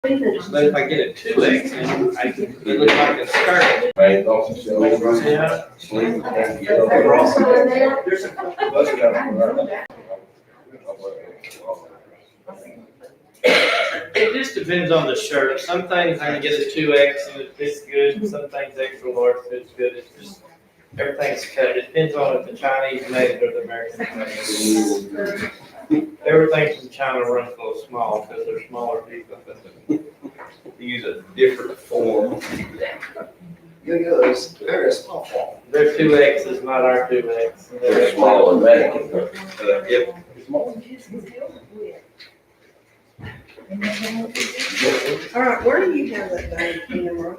But if I get a 2X, then it looks like a skirt. Right, also show. Yeah. Sleep. There's a couple of us that It just depends on the shirt. Some things I can get a 2X and it fits good. Some things extra large fits good. It's just, everything's cut. It depends on if the Chinese made it or the American made it. Everything from China runs a little small because they're smaller people. They use a different form. Yours, very small form. Their 2X is not our 2X. They're small and medium. Yep. All right, where do you have that dang camera?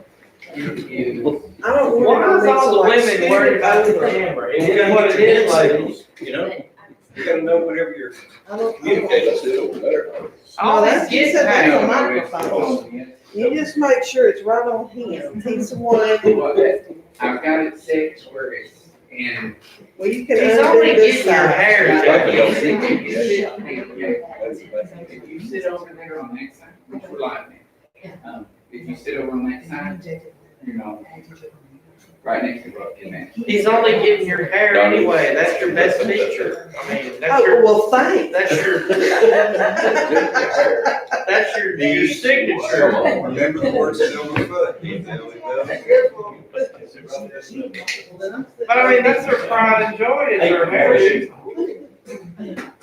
I don't Why want is to all the women worried about the camera? It's what it is, ladies. You know, you gotta know whatever you're I don't. communicating to over there. All No, this that's, you gets said that's a back. microphone. You just make sure it's right on him. He's the one. I've got it set where it's in. Well, you can He's only undo this getting your side. hair. If you sit over there on that side, which we're live now. If you sit over on that side, you know, right next to it, in that. He's only getting your hair anyway. That's your best feature. I mean, that's Oh, your, well, thanks. that's your signature. Remember the words that on the foot. But I mean, that's her pride and joy is her hair.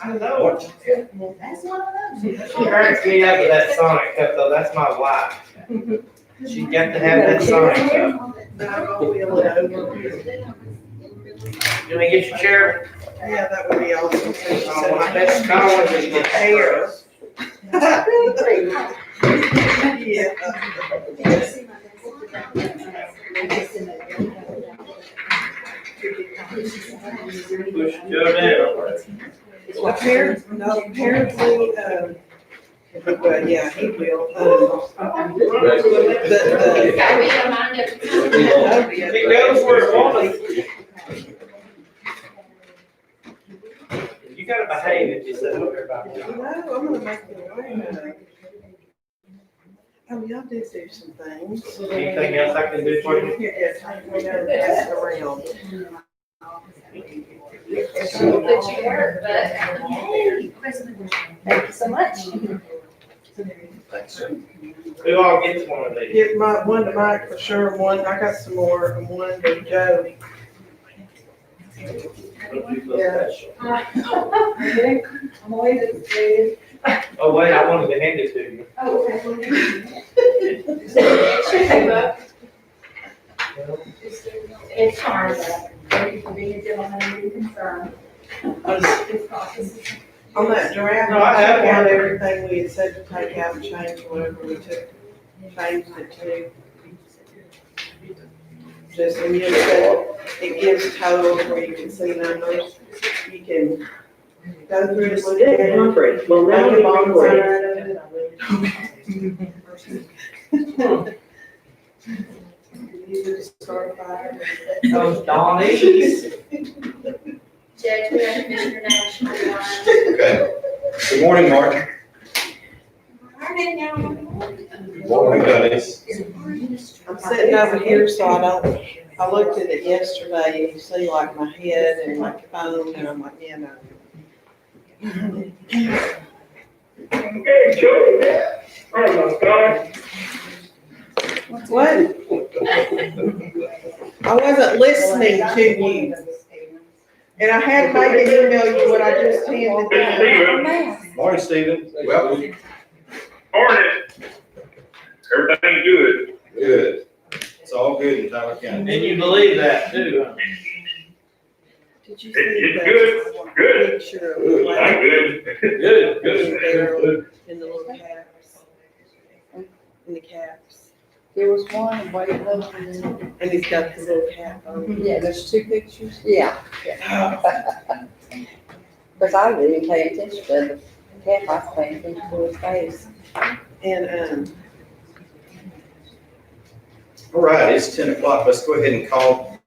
I know. That's one of those. She cracks me up with that Sonic cup though. That's my wife. She got to have that Sonic cup. I'll wheel it over. You wanna get your chair? Yeah, that would be awesome. Oh, my best college is the hair. Push Joe down. Apparently, well, yeah, he will. It goes where it wants. You gotta behave if you sit over there about it. No, I'm gonna make it away. Oh, y'all did do some things. Anything else I can do for you? Here, yes, we gotta pass it around. Thank you so much. Thanks. Who all gets one of these? Give one to Mike for sure, one, I got some more, and one to Joe. I'm always excited. Oh, wait, I wanted to hand it to you. Oh, it's hard, thank you for being a gentleman and being concerned. It's cautious. On that draft, No, I have took out one. everything we had said to take out and change whatever we took, changed it to. Just, and you said, it gives totals where you can see numbers, you can go through and look at it. Well, now Make a we're bond recording. Use it to start a fire. Those Donnies. Judge, we have Commissioner Nash on the line. Okay. Good morning, Mark. Morning, y'all. Good morning, guys. I'm sitting over here, so I looked at it yesterday, and you see like my head and my phone, and I'm like, yeah, no. Hey, Joey. Oh, my God. What? I wasn't listening to you, and I had made to email you what I just handed you. Morning, Stephen. Well, Morning. Everything good? good. It's all good in Tyler County. And you believe that too, huh? Did you see It's that? good. Picture of I'm the good. Good, barrel in the little caps, in the caps, There was one waiting up and and he's got the little cap on. yeah, there's two pictures. Yeah. Because I didn't pay attention to the cap, I was paying attention to his face. And, All right, it's 10 o'clock. Let's go ahead and call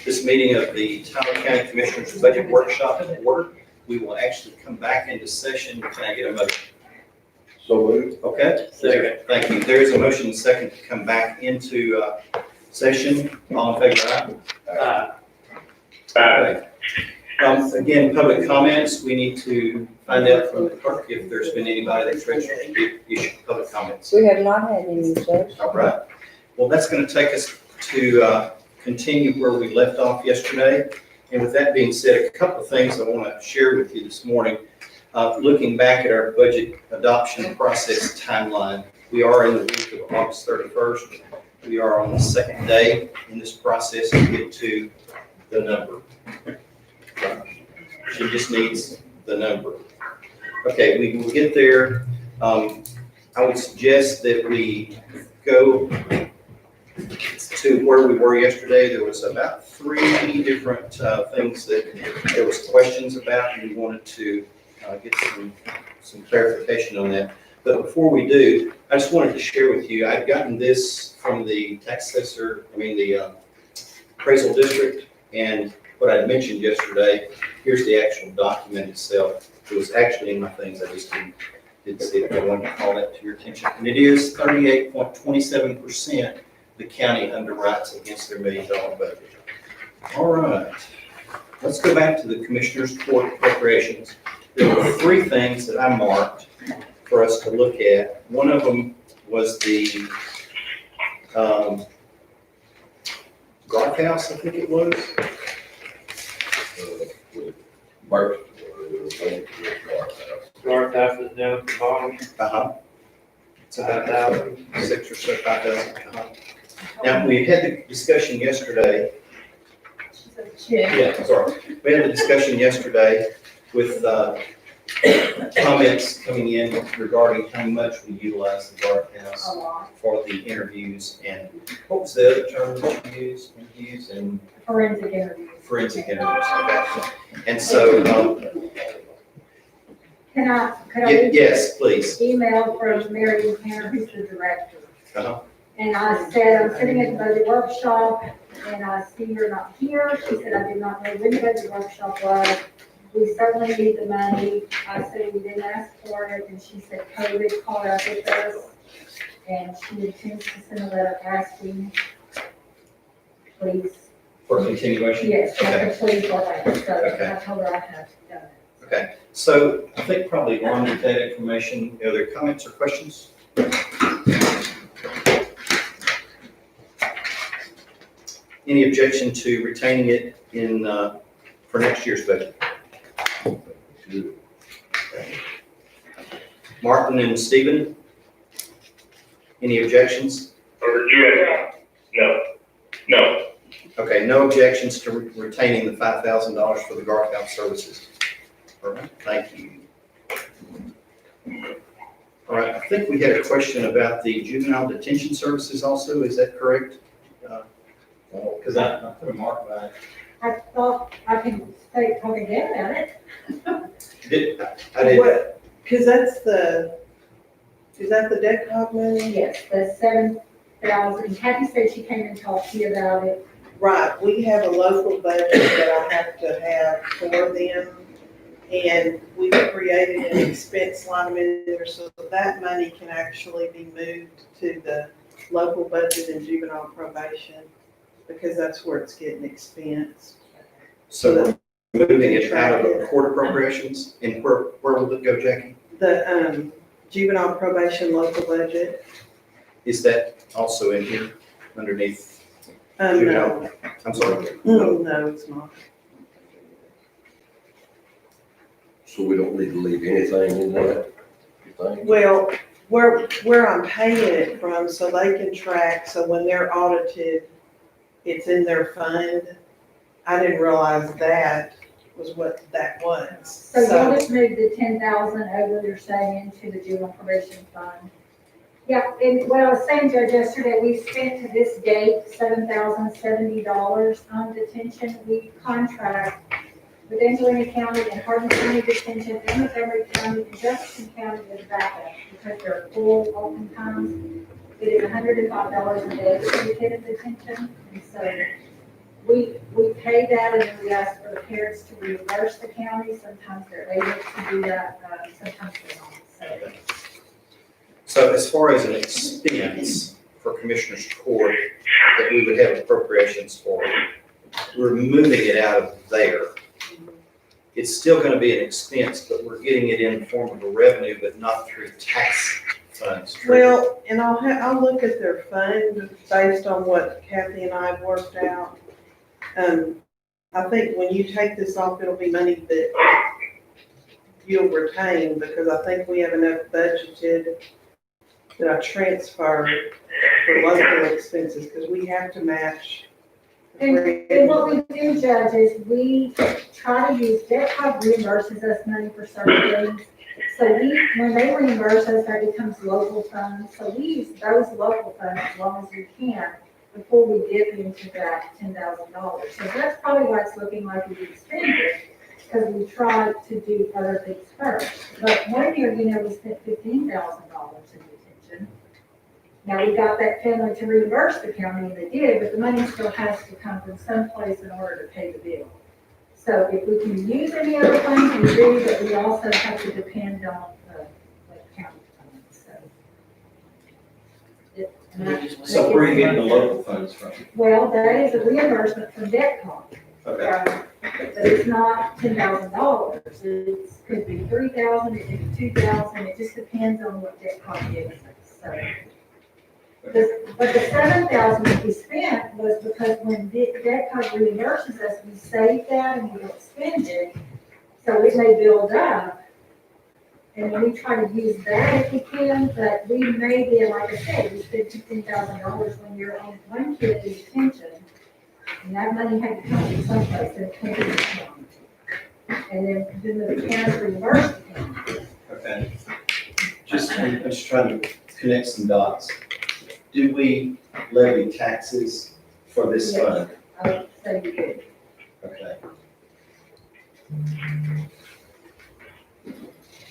this meeting of the Tyler County Commissioners Budget Workshop to order. We will actually come back into session. Can I get a motion? So moved. Okay. Second. Thank you. There is a motion and second to come back into session. All in favor, aye? Okay. Again, public comments, we need to find out from the clerk if there's been anybody that's registered to issue public comments. We have not had any, Judge. All right. Well, that's going to take us to continue where we left off yesterday. And with that being said, a couple of things I want to share with you this morning. Looking back at our budget adoption process timeline, we are in the week of August 31st. We are on the second day in this process to get to the number. She just needs the number. Okay, we will get there. I would suggest that we go to where we were yesterday. There was about 3 different things that there was questions about, and we wanted to get some clarification on that. But before we do, I just wanted to share with you, I've gotten this from the the appraisal district, and what I mentioned yesterday, here's the actual document itself. It was actually in my things, I just didn't see it. I wanted to call that to your attention. And it is 38.27% the county underwrites against their $1 million budget. All right, let's go back to the Commissioner's Court appropriations. There were 3 things that I marked for us to look at. One of them was the guard house, I think it was. Mark. North half is down at the bottom, Uh-huh. It's about 5,000. 6 or so, 5,000. Uh-huh. Now, we had the discussion yesterday. Yeah, sorry. We had the discussion yesterday with comments coming in regarding how much we utilize the guard house A lot. for the interviews, and what was the other term that you used? Interviews and Forensic interviews. forensic interviews. Okay. And so, Could I yes, please. email from Mary Tanner, who's the director? Uh-huh. And I said, I'm sitting at the budget workshop, and I see you're not here. She said, I did not know when the budget workshop was. We certainly need the money. I said, we didn't ask for it, and she said, COVID caught up with us. And she intends to send a letter asking, please. For continuation? Yes, Okay. please, for that. So Okay. I told her I have done it. Okay, so I think probably along with that information, are there comments or questions? Any objection to retaining it in, for next year's budget? Martin and Stephen? Any objections? Or no. Okay, no objections to retaining the $5,000 for the guardhouse services. All right, thank you. All right, I think we had a question about the juvenile detention services also, is that correct? Because I put a mark by it. I thought I could say, talk again about it. I did, What, because is that the deck hog money? Yes, the 7,000. Kathy said she came and talked to you about it. Right, we have a local budget that I have to have for them. And we've created an expense line in there so that money can actually be moved to the local budget and juvenile probation, because that's where it's getting expensed. so we're moving it out of court appropriations, and where will it go, Jackie? The juvenile probation local budget, Is that also in here underneath no, juvenile? I'm sorry? no, it's not. So we don't need to leave anything in there, you think? Well, where I'm paying it from, so they can track, so when they're audited, it's in their fund. I didn't realize that was what that was. So you'll just move the 10,000 over, you're saying, into the juvenile probation fund? Yeah, and what I was saying, Judge, yesterday, we spent to this date $7,070 on detention. We contract with Angelina County and Hardin County Detention and Montgomery County and Jefferson County as backup because they're full oftentimes. It is $105 a day for the kid in detention. And so we pay that, and then we ask for the parents to reimburse the county. Sometimes they're able to do that, sometimes they're not. So So as far as an expense for Commissioners Court that we would have appropriations for, we're moving it out of there. It's still gonna be an expense, but we're getting it in the form of a revenue, but not through tax funds. Well, and I'll look at their fund based on what Kathy and I have worked out. I think when you take this off, it'll be money that you'll retain, because I think we have enough budgeted that I transfer for local expenses, because we have to match. And what we do, Judge, is we try to use, DECOG reimburses us money for certain things. So when they reimburse us, that becomes local funds. So we use those local funds as long as we can before we dip into that $10,000. So that's probably why it's looking like we did spend it, because we tried to do other things first. But one year, we spent $15,000 in detention. Now, we got that family to reimburse the county, and they did, but the money still has to come from someplace in order to pay the bill. So if we can use any other funds, we do, but we also have to depend on the county funds, so. So where are you getting the local funds from? Well, that is a reimbursement from DECOG. Okay, But it's not $10,000. It could be $3,000, it could be $2,000, it just depends on what DECOG gives us, so. But the $7,000 that we spent was because when DECOG reimburses us, we save that and we don't spend it, so it may build up. And then we try to use that if we can, but we may be, like I said, we spent $15,000 when you're on one kid in detention. And that money had to come from someplace, and it came from the county. And then the county reimbursed the county. okay. I'm just trying to connect some dots. Do we levy taxes for this Yes. fund? I would say you could. Okay.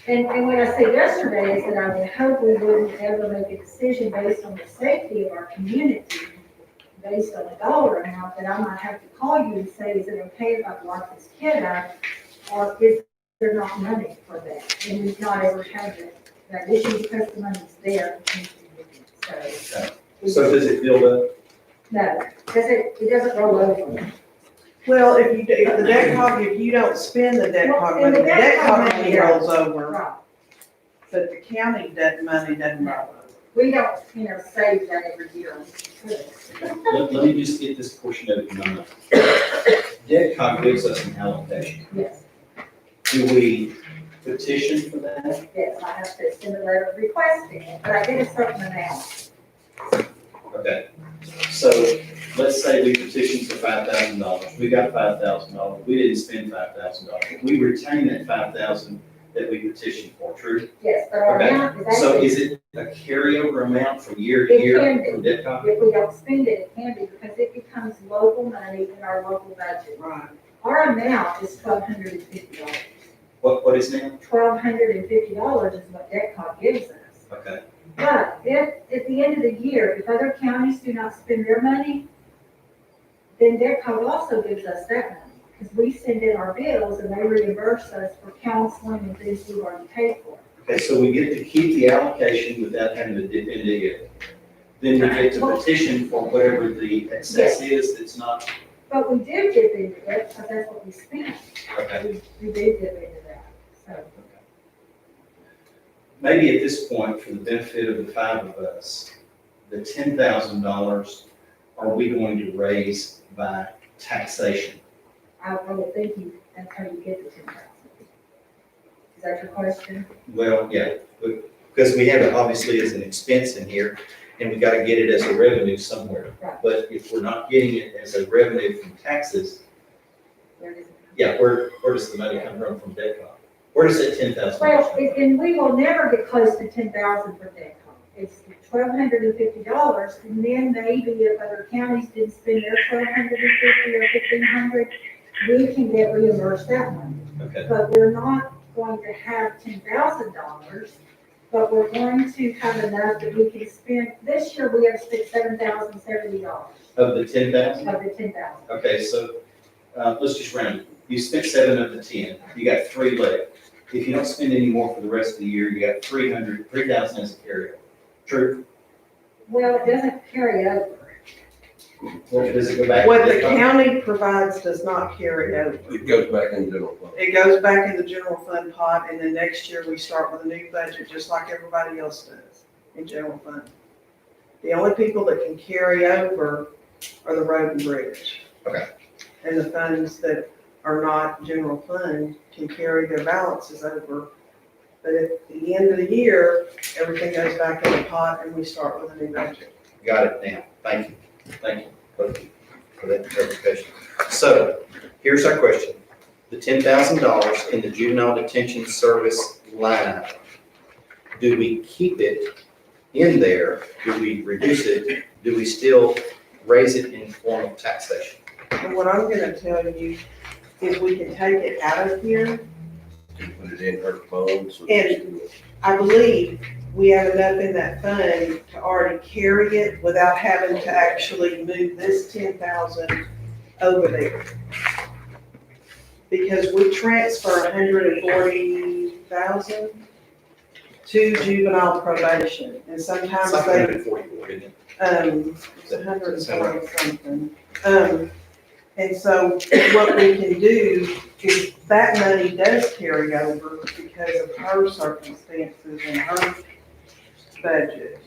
And what I said yesterday is that I would hope we wouldn't ever make a decision based on the safety of our community, based on a dollar amount, that I might have to call you and say, is it okay if I lock this kid up? Or is there not money for that? And we've not ever had that issue because the money's there. So does it build up? No, it doesn't roll over. Well, if the DECOG, if you don't spend the DECOG money, the DECOG money rolls over, Right. but the county money doesn't roll over. We don't, save that every year. Let me just get this portion of it in mind. DECOG gives us an allocation. Yes, Do we petition for that? yes, I have to send a letter requesting it, but I get a certain amount. Okay. So let's say we petitioned for $5,000. We got $5,000. We didn't spend $5,000. We retain that $5,000 that we petitioned for, true? Yes, but our Okay. amount is So actually, is it a carryover amount from year to It year can be. from DECOG? if we don't spend it, it can be, because it becomes local money in our local budget. Right. Our amount is $1,250. What is now? $1,250 is what DECOG gives us. Okay. But if, at the end of the year, if other counties do not spend their money, then DECOG also gives us that money, because we send in our bills and they reimburse us for counseling and things we've already paid for. Okay, so we get to keep the allocation without having to dip into it. Then we get to petition for whatever the excess is that's not, But we do dip into it, because that's what we spent. okay. We do dip into that, so. Maybe at this point, for the benefit of the five of us, the $10,000, are we going to raise by taxation? I would think that's how you get the 10,000. Is that your question? Well, yeah, because we have it obviously as an expense in here, and we got to get it as a revenue somewhere. Right. But if we're not getting it as a revenue from taxes, Where does it yeah, where does the money come from DECOG? Where does that $10,000? Well, and we will never get close to 10,000 for DECOG. It's $1,250, and then maybe if other counties didn't spend their $1,250 or $1,500, we can get reimbursed that money. Okay, But we're not going to have $10,000, but we're going to have enough that we can spend. This year, we have spent $7,070 of the 10,000? of the 10,000. Okay, so, let's just round it. You spent 7 of the 10, you got 3 left. If you don't spend any more for the rest of the year, you got 3,000 as a carryover. True. Well, it doesn't carry over. Does it go back? What to the the fund? county provides does not carry over. It goes back in the general fund. It goes back in the general fund pot, and then next year we start with a new budget, just like everybody else does in general fund. The only people that can carry over are the road and bridge. Okay. And the funds that are not general fund can carry their balances over. But at the end of the year, everything goes back in the pot and we start with a new budget. Got it now. Thank you. Thank you for that clarification. So here's our question. The $10,000 in the juvenile detention service line item, do we keep it in there? Do we reduce it? Do we still raise it in form of taxation? And what I'm gonna tell you is we can take it out of here. Put it in her phone. So And I believe we have enough in that fund to already carry it without having to actually move this 10,000 over there. Because we transfer 140,000 to juvenile probation, and It's sometimes like they, 144, isn't it? it's 140 something. And so what we can do is that money does carry over because of her circumstances and her budget.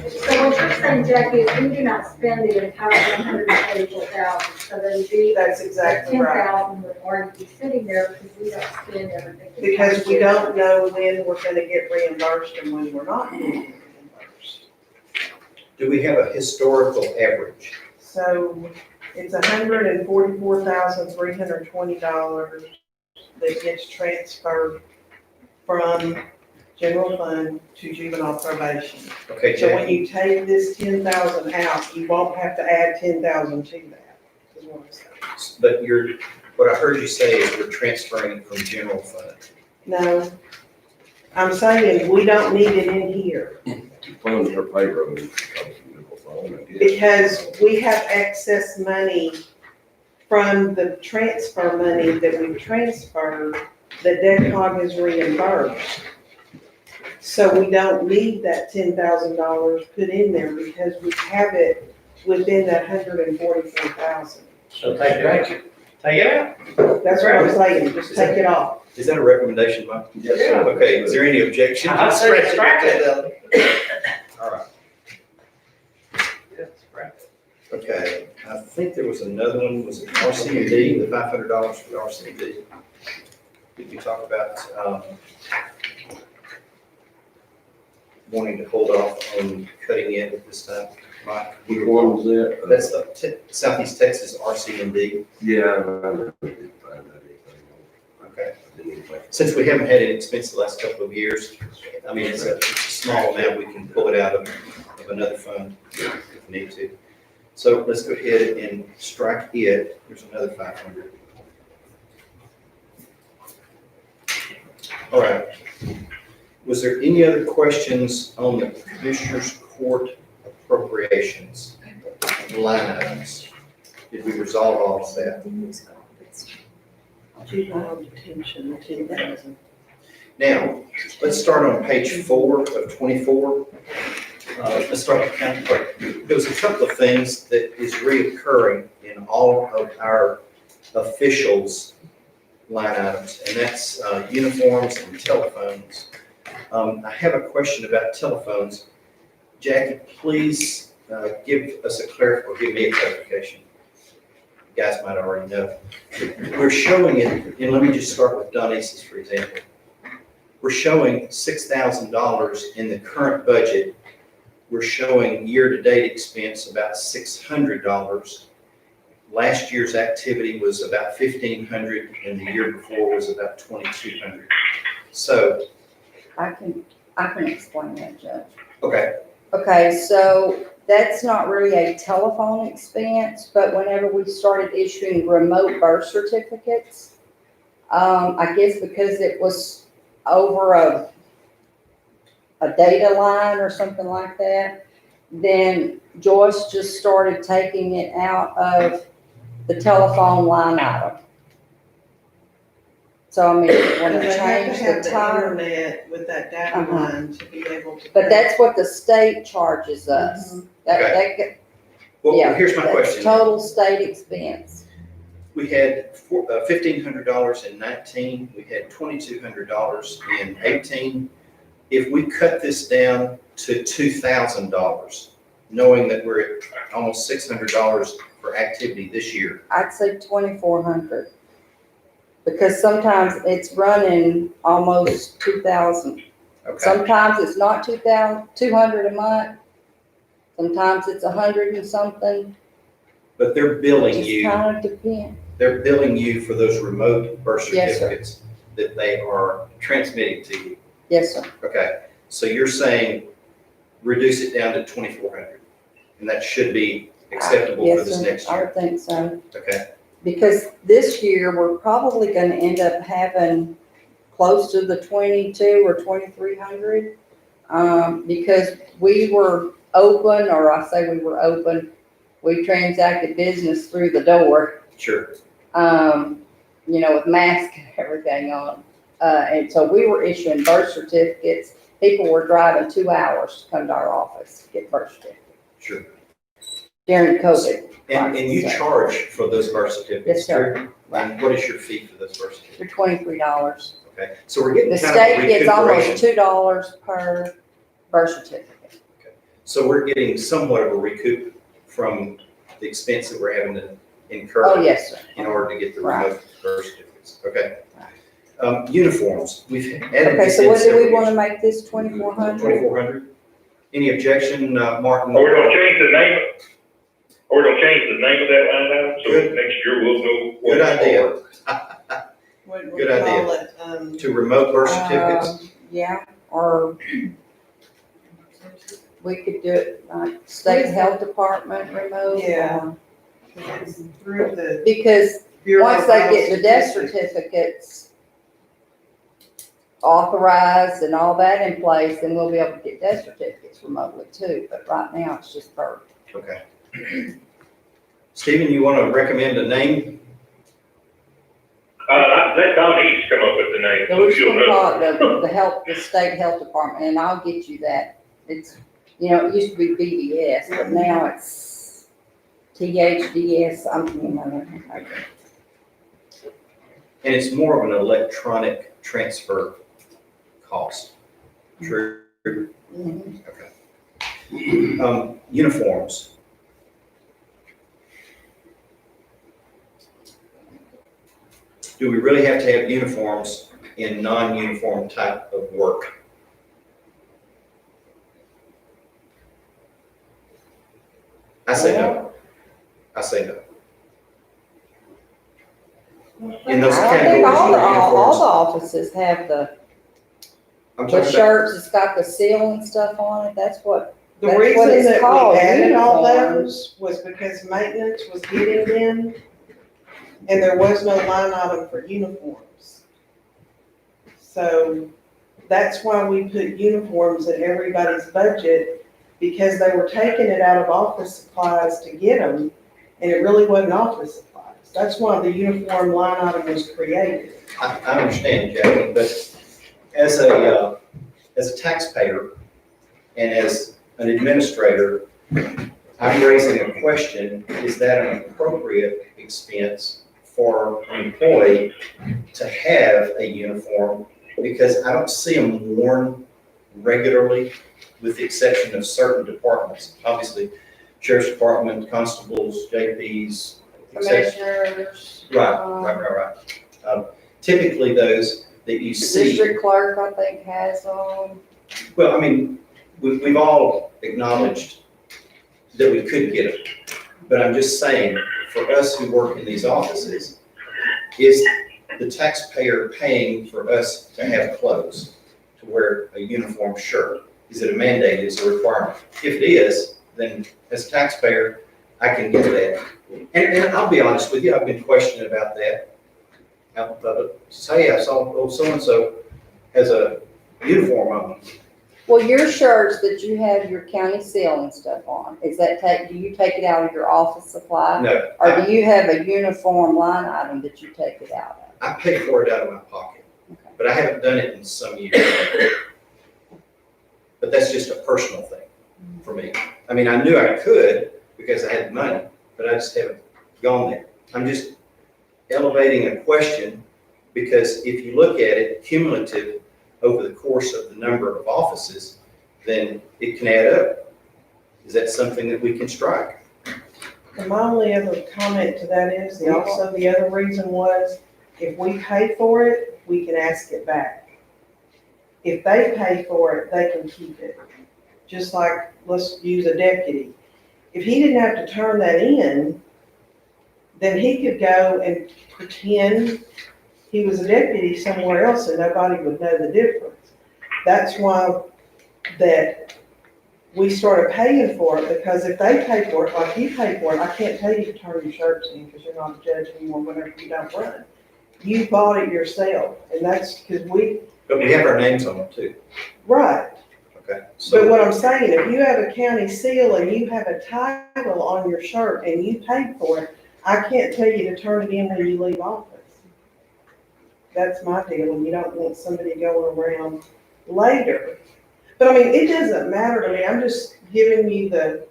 So what you're saying, Jackie, is we do not spend the entire 144,000, so then we, That's that exactly right. 10,000 would already be sitting there because we don't spend everything. Because we don't know when we're gonna get reimbursed and when we're not getting reimbursed. Do we have a historical average? So it's $144,320 that gets transferred from general fund to juvenile probation. Okay, So when Jackie, you take this 10,000 out, you won't have to add 10,000 to that, is what I'm saying. but what I heard you say is we're transferring it from general fund. No, I'm saying we don't need it in here Funds her payroll. Phone, I guess. because we have excess money from the transfer money that we transferred that DECOG has reimbursed. So we don't need that $10,000 put in there because we have it within that 144,000. So take it out. Take it out. That's what I'm saying, just take it off. Is that a recommendation, Mike? Yes, sir. Okay, is there any objection? I said scratch it. All right, Yes, right. okay. I think there was another one, was it RC&D, the $500 for the RC&D? Did we talk about, wanting to hold off on cutting it at this time, Mike? Which one was that? That's the Southeast Texas RC&D. Yeah, I remember. I didn't find that anything. Okay. I didn't even think- Since we haven't had any expense the last couple of years, I mean, it's a small amount, we can pull it out of another fund if we need to. So let's go ahead and strike it. There's another 500. All right. Was there any other questions on the Commissioners Court appropriations line items? Did we resolve all of that? Juvenile detention, the 10,000. Now, let's start on page 4 of 24. Let's start with county clerk. There's a couple of things that is reoccurring in all of our officials' line items, and that's uniforms and telephones. I have a question about telephones. Jackie, please give us or give me a clarification. You guys might already know. We're showing it, and let me just start with Don Easton's, for example. We're showing $6,000 in the current budget. We're showing year-to-date expense about $600. Last year's activity was about $1,500, and the year before was about $2,200. So, I can explain that, Judge. okay, Okay, so that's not really a telephone expense, but whenever we started issuing remote birth certificates, I guess because it was over a data line or something like that, then Joyce just started taking it out of the telephone line item. So I mean, if you And wanna they have change to have the the time, internet with that data Uh-huh. line to be able to. but that's what the state charges us. That, Well, yeah, here's my that's question. total state expense. We had $1,500 in 19, we had $2,200 in 18. If we cut this down to $2,000, knowing that we're at almost $600 for activity this year, I'd say 2,400. Because sometimes it's running almost 2,000. okay? Sometimes it's not 200 a month. Sometimes it's 100 and something. But they're billing Just you, kind of depends. they're billing you for those remote birth Yes, sir. certificates that they are transmitting to you. Yes, sir. Okay, so you're saying reduce it down to 2,400, and that should be acceptable for Yes, this sir. next I year, would think so. okay? Because this year, we're probably gonna end up having close to the 22 or 2,300. Because we were open, or I say we were open, we transacted business through the door, Sure, with masks and everything on. And so we were issuing birth certificates. People were driving 2 hours to come to our office to get birth certificates sure. during COVID. And you charge for those birth certificates? Yes, sir. too? And what is your fee for those birth certificates? For $23. Okay, so we're getting The kind of a state gets almost recuperation. $2 per birth certificate. So we're getting somewhat of a recoup from the expense that we're having to incur. Oh, yes, sir. In order to get the Right. remote birth certificates, okay? Uniforms, we've added Okay, this so in what do we several wanna years. make this 2,400? 2,400? Any objection, Martin? Are we gonna change the name? Are we gonna change the name of that line item, so Good. next year we'll know? what Good it's idea. What we Good idea. call it, To remote birth certificates? Yeah, or we could do it like state health department remote. Yeah. or- it's through the Because Bureau once of they Health get the death Statistics. certificates authorized and all that in place, then we'll be able to get death certificates remotely too. But right now, it's just birth. Okay. Stephen, you want to recommend a name? Let Donnie come up with the name, So so we're just she'll gonna know. call it the state health department, and I'll get you that. It's, it used to be BDS, but now it's THDS, And it's more of an electronic transfer cost. True? Mhm. Okay. Uniforms. Do we really have to have uniforms in non-uniform type of work? I say no. I say no. In those I don't think categories, all the uniforms, offices have the I'm talking about, shirts, it's got the seal and stuff on it, that's what. The That's what reason it's that called, we added all uniforms. those was because maintenance was getting them, and there was no line item for uniforms. So that's why we put uniforms in everybody's budget, because they were taking it out of office supplies to get them, and it really wasn't office supplies. That's why the uniform line item was created. I understand, Jackie, but as a taxpayer and as an administrator, I'm raising a question, is that an appropriate expense for an employee to have a uniform? Because I don't see them worn regularly, with the exception of certain departments. Obviously, sheriff's department, constables, JPs, et cetera. Commissioners. Right. Typically, those that you The see, district clerk, I think, has them. well, I mean, we've all acknowledged that we could get them. But I'm just saying, for us who work in these offices, is the taxpayer paying for us to have clothes, to wear a uniform shirt? Is it a mandate, is it a requirement? If it is, then as a taxpayer, I can get that. And I'll be honest with you, I've been questioned about that. Say, I saw, so-and-so has a uniform on. Well, your shirts that you have your county seal and stuff on, do you take it out of your office supply? No, Or do you have a uniform line item that you take it out of? I pay for it out of my pocket, but I haven't done it in some years. But that's just a personal thing for me. I mean, I knew I could because I had the money, but I just haven't gone there. I'm just elevating a question because if you look at it cumulative over the course of the number of offices, then it can add up. Is that something that we can strike? And my only other comment to that is, the other reason was, if we pay for it, we can ask it back. If they pay for it, they can keep it. Just like, let's use a deputy. If he didn't have to turn that in, then he could go and pretend he was a deputy somewhere else and nobody would know the difference. That's why that we started paying for it, because if they pay for it, like you pay for it, I can't tell you to turn your shirts in because you're not a judge anymore whenever you don't run. You bought it yourself, and that's because But we have our names on them too. right. Okay. But So, what I'm saying, if you have a county seal and you have a title on your shirt and you paid for it, I can't tell you to turn it in when you leave office. That's my deal, and you don't want somebody going around later. But I mean, it doesn't matter to me, I'm just giving you the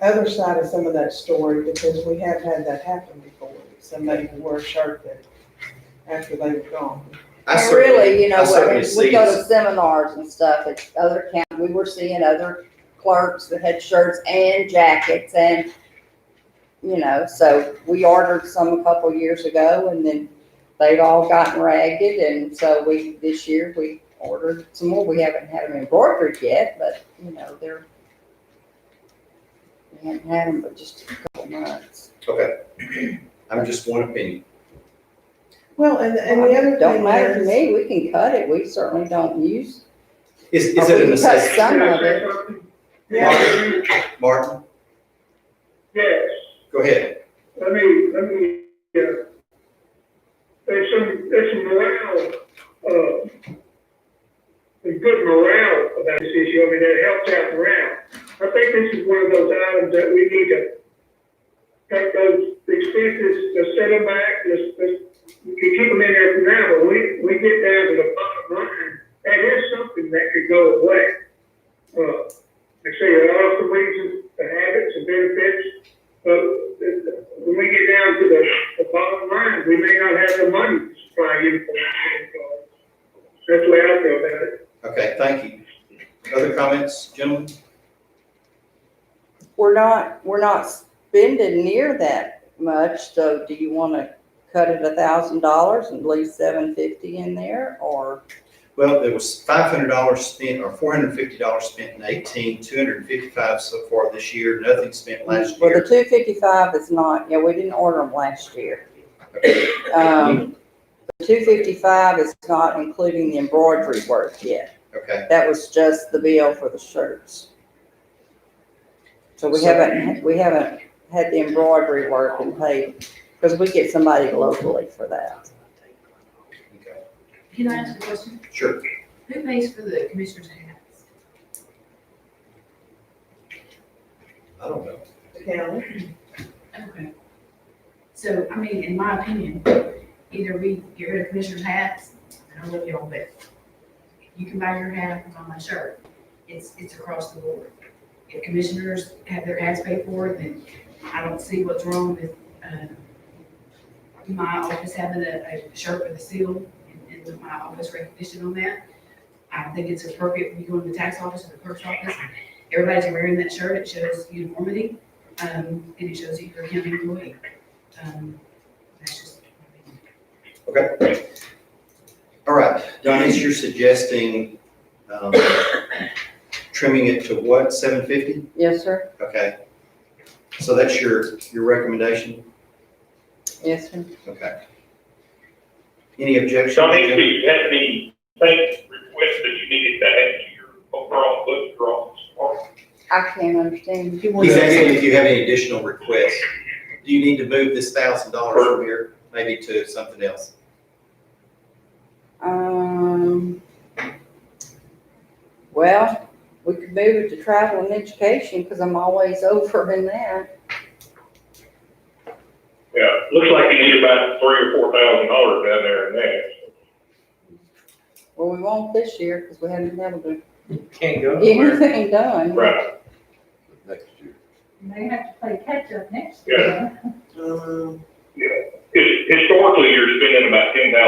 other side of some of that story, because we have had that happen before. Somebody wore a shirt that, after they were gone. I And really, you know, I certainly we see go to it. seminars and stuff at other counties, we were seeing other clerks that had shirts and jackets and, you know, so we ordered some a couple years ago and then they've all gotten ragged, and so this year we ordered some more. We haven't had them embroidered yet, but, you know, we haven't had them but just a couple months. Okay. I'm just one opinion. Well, and the other Don't thing matter to is, me, we can cut it, we certainly don't use. Is or it we a can cut necessity? some of it. Martin, Yes, go ahead. let me, there's some morale, there's good morale about this issue. I mean, that helps out morale. I think this is one of those items that we need to take those expenses, let's set them back, we can keep them in there for now, but we get down to the bottom line, that is something that could go away. Like I say, there are some reasons to have it, some benefits, but when we get down to the bottom line, we may not have the money to supply uniforms. That's the way I feel about it. Okay, thank you. Other comments, gentlemen? We're not spending near that much, so do you wanna cut it $1,000 and leave $750 in there, or? Well, there was $500 spent, or $450 spent in 18, $255 so far this year, nothing spent last Well, the year. $255 is not, we didn't order them last year. The $255 is not including the embroidery work yet. Okay, That was just the bill for the shirts. So we haven't had the embroidery work and paid, because we get somebody locally for that. okay, Can I ask a question? sure. Who pays for the commissioner's hats? I don't know. the county, Okay. So, I mean, in my opinion, either we get rid of commissioner's hats, and I love y'all, but you can buy your hat on my shirt. It's across the board. If commissioners have their hats paid for, then I don't see what's wrong with, my office having a shirt with a seal and with my office recognition on that. I think it's appropriate when you go to the tax office or the clerk's office. Everybody's wearing that shirt. It shows uniformity, and it shows that you're a county employee. That's just. Okay. All right, Donnie, you're suggesting, trimming it to what, 750? Yes, sir. Okay. So that's your recommendation? Yes, sir. Okay. Any objections? Donnie, do you have any things, requests that you needed to add to your overall budget drawings? I can't understand. if you want He's to, asking if you have any additional requests. Do you need to move this $1,000 from here, maybe to something else? Well, we could move it to travel and education, because I'm always over in that. Yeah, looks like you need about $3,000 or $4,000 down there in that. Well, we won't this year because we haven't been able to Can't go get nowhere. anything done. Right, Next year. They have to play catch up next year. Historically, you're spending about $10,000 a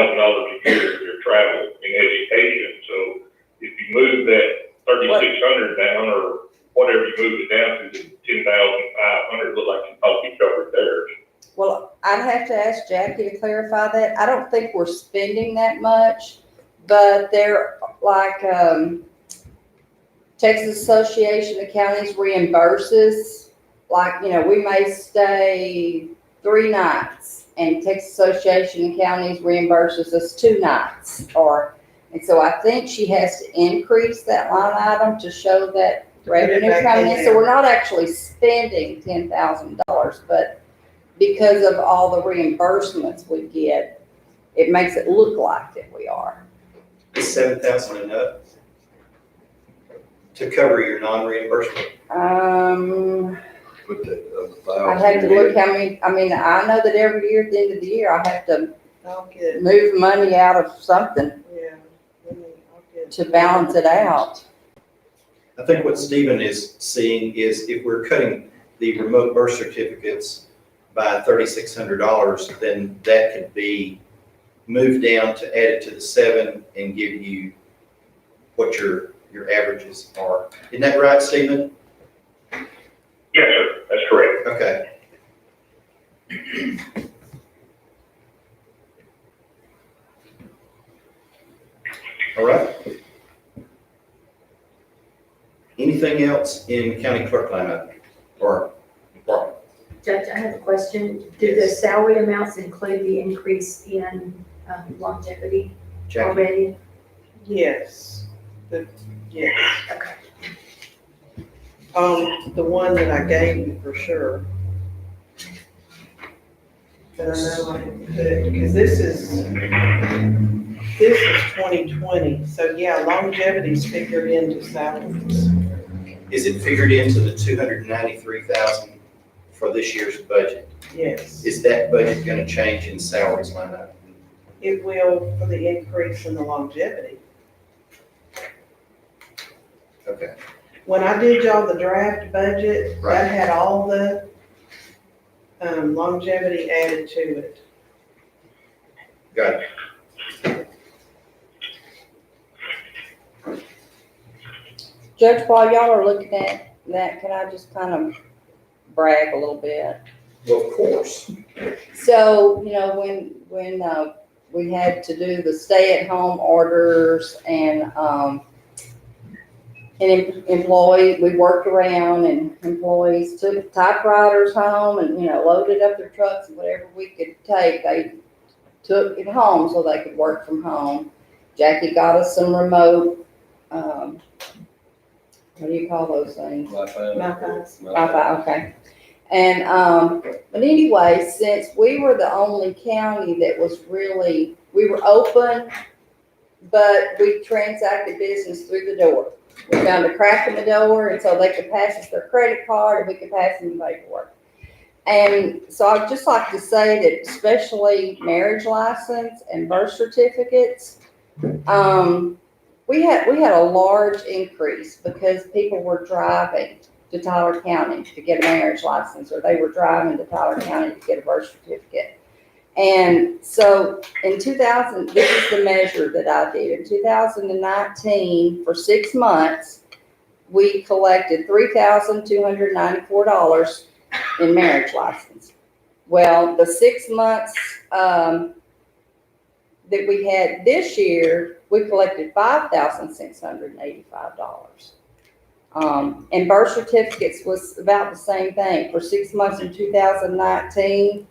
year in your travel and education, so if you move that 3,600 down, or whatever you move it down to, the 10,500, look like you thought you covered theirs. Well, I'd have to ask Jackie to clarify that. I don't think we're spending that much, but they're like, Texas Association of Counties reimburses, like, we may stay 3 nights and Texas Association of Counties reimburses us 2 nights, and so I think she has to increase that line item to show that revenue back coming in in. So there. we're not actually spending $10,000, but because of all the reimbursements we get, it makes it look like that we are. Is 7,000 enough to cover your non-reimbursement? Put that, I'd have to look how many, I know that every year at the end of the year, I have to I'll get, move money out of something yeah, I'll get. to balance it out. I think what Stephen is seeing is if we're cutting the remote birth certificates by $3,600, then that could be moved down to add it to the 7 and give you what your averages are. Isn't that right, Stephen? Yes, sir, that's correct. Okay. All right. Anything else in county clerk line item or department? Judge, I have a question. Do the salary amounts include the increase in longevity Jackie? already? Yes, yes. Okay. The one that I gave you for sure. But I know I can put, because this is 2020, so yeah, longevity's figured into salaries. Is it figured into the 293,000 for this year's budget? Yes, Is that budget gonna change in salaries line item? it will for the increase in the longevity. Okay, When I did y'all the draft budget, Right. that had all the longevity added to it. got it. Judge, while y'all are looking at that, can I just kind of brag a little bit? Well, of course. So, when we had to do the stay-at-home orders and employees, we worked around and employees took typewriters home and, loaded up their trucks and whatever we could take, they took it home so they could work from home. Jackie got us some remote, what do you call those things? Wi-Fi, okay. And, but anyway, since we were the only county that was really, we were open, but we transacted business through the door. We found a crack in the door, and so they could pass us their credit card, and we could pass them the paperwork. And so I'd just like to say that especially marriage license and birth certificates, we had a large increase because people were driving to Tyler County to get a marriage license, or they were driving to Tyler County to get a birth certificate. And so in 2000, this is the measure that I did. In 2019, for 6 months, we collected $3,294 in marriage license. Well, the 6 months that we had this year, we collected $5,685. And birth certificates was about the same thing. For 6 months in 2019,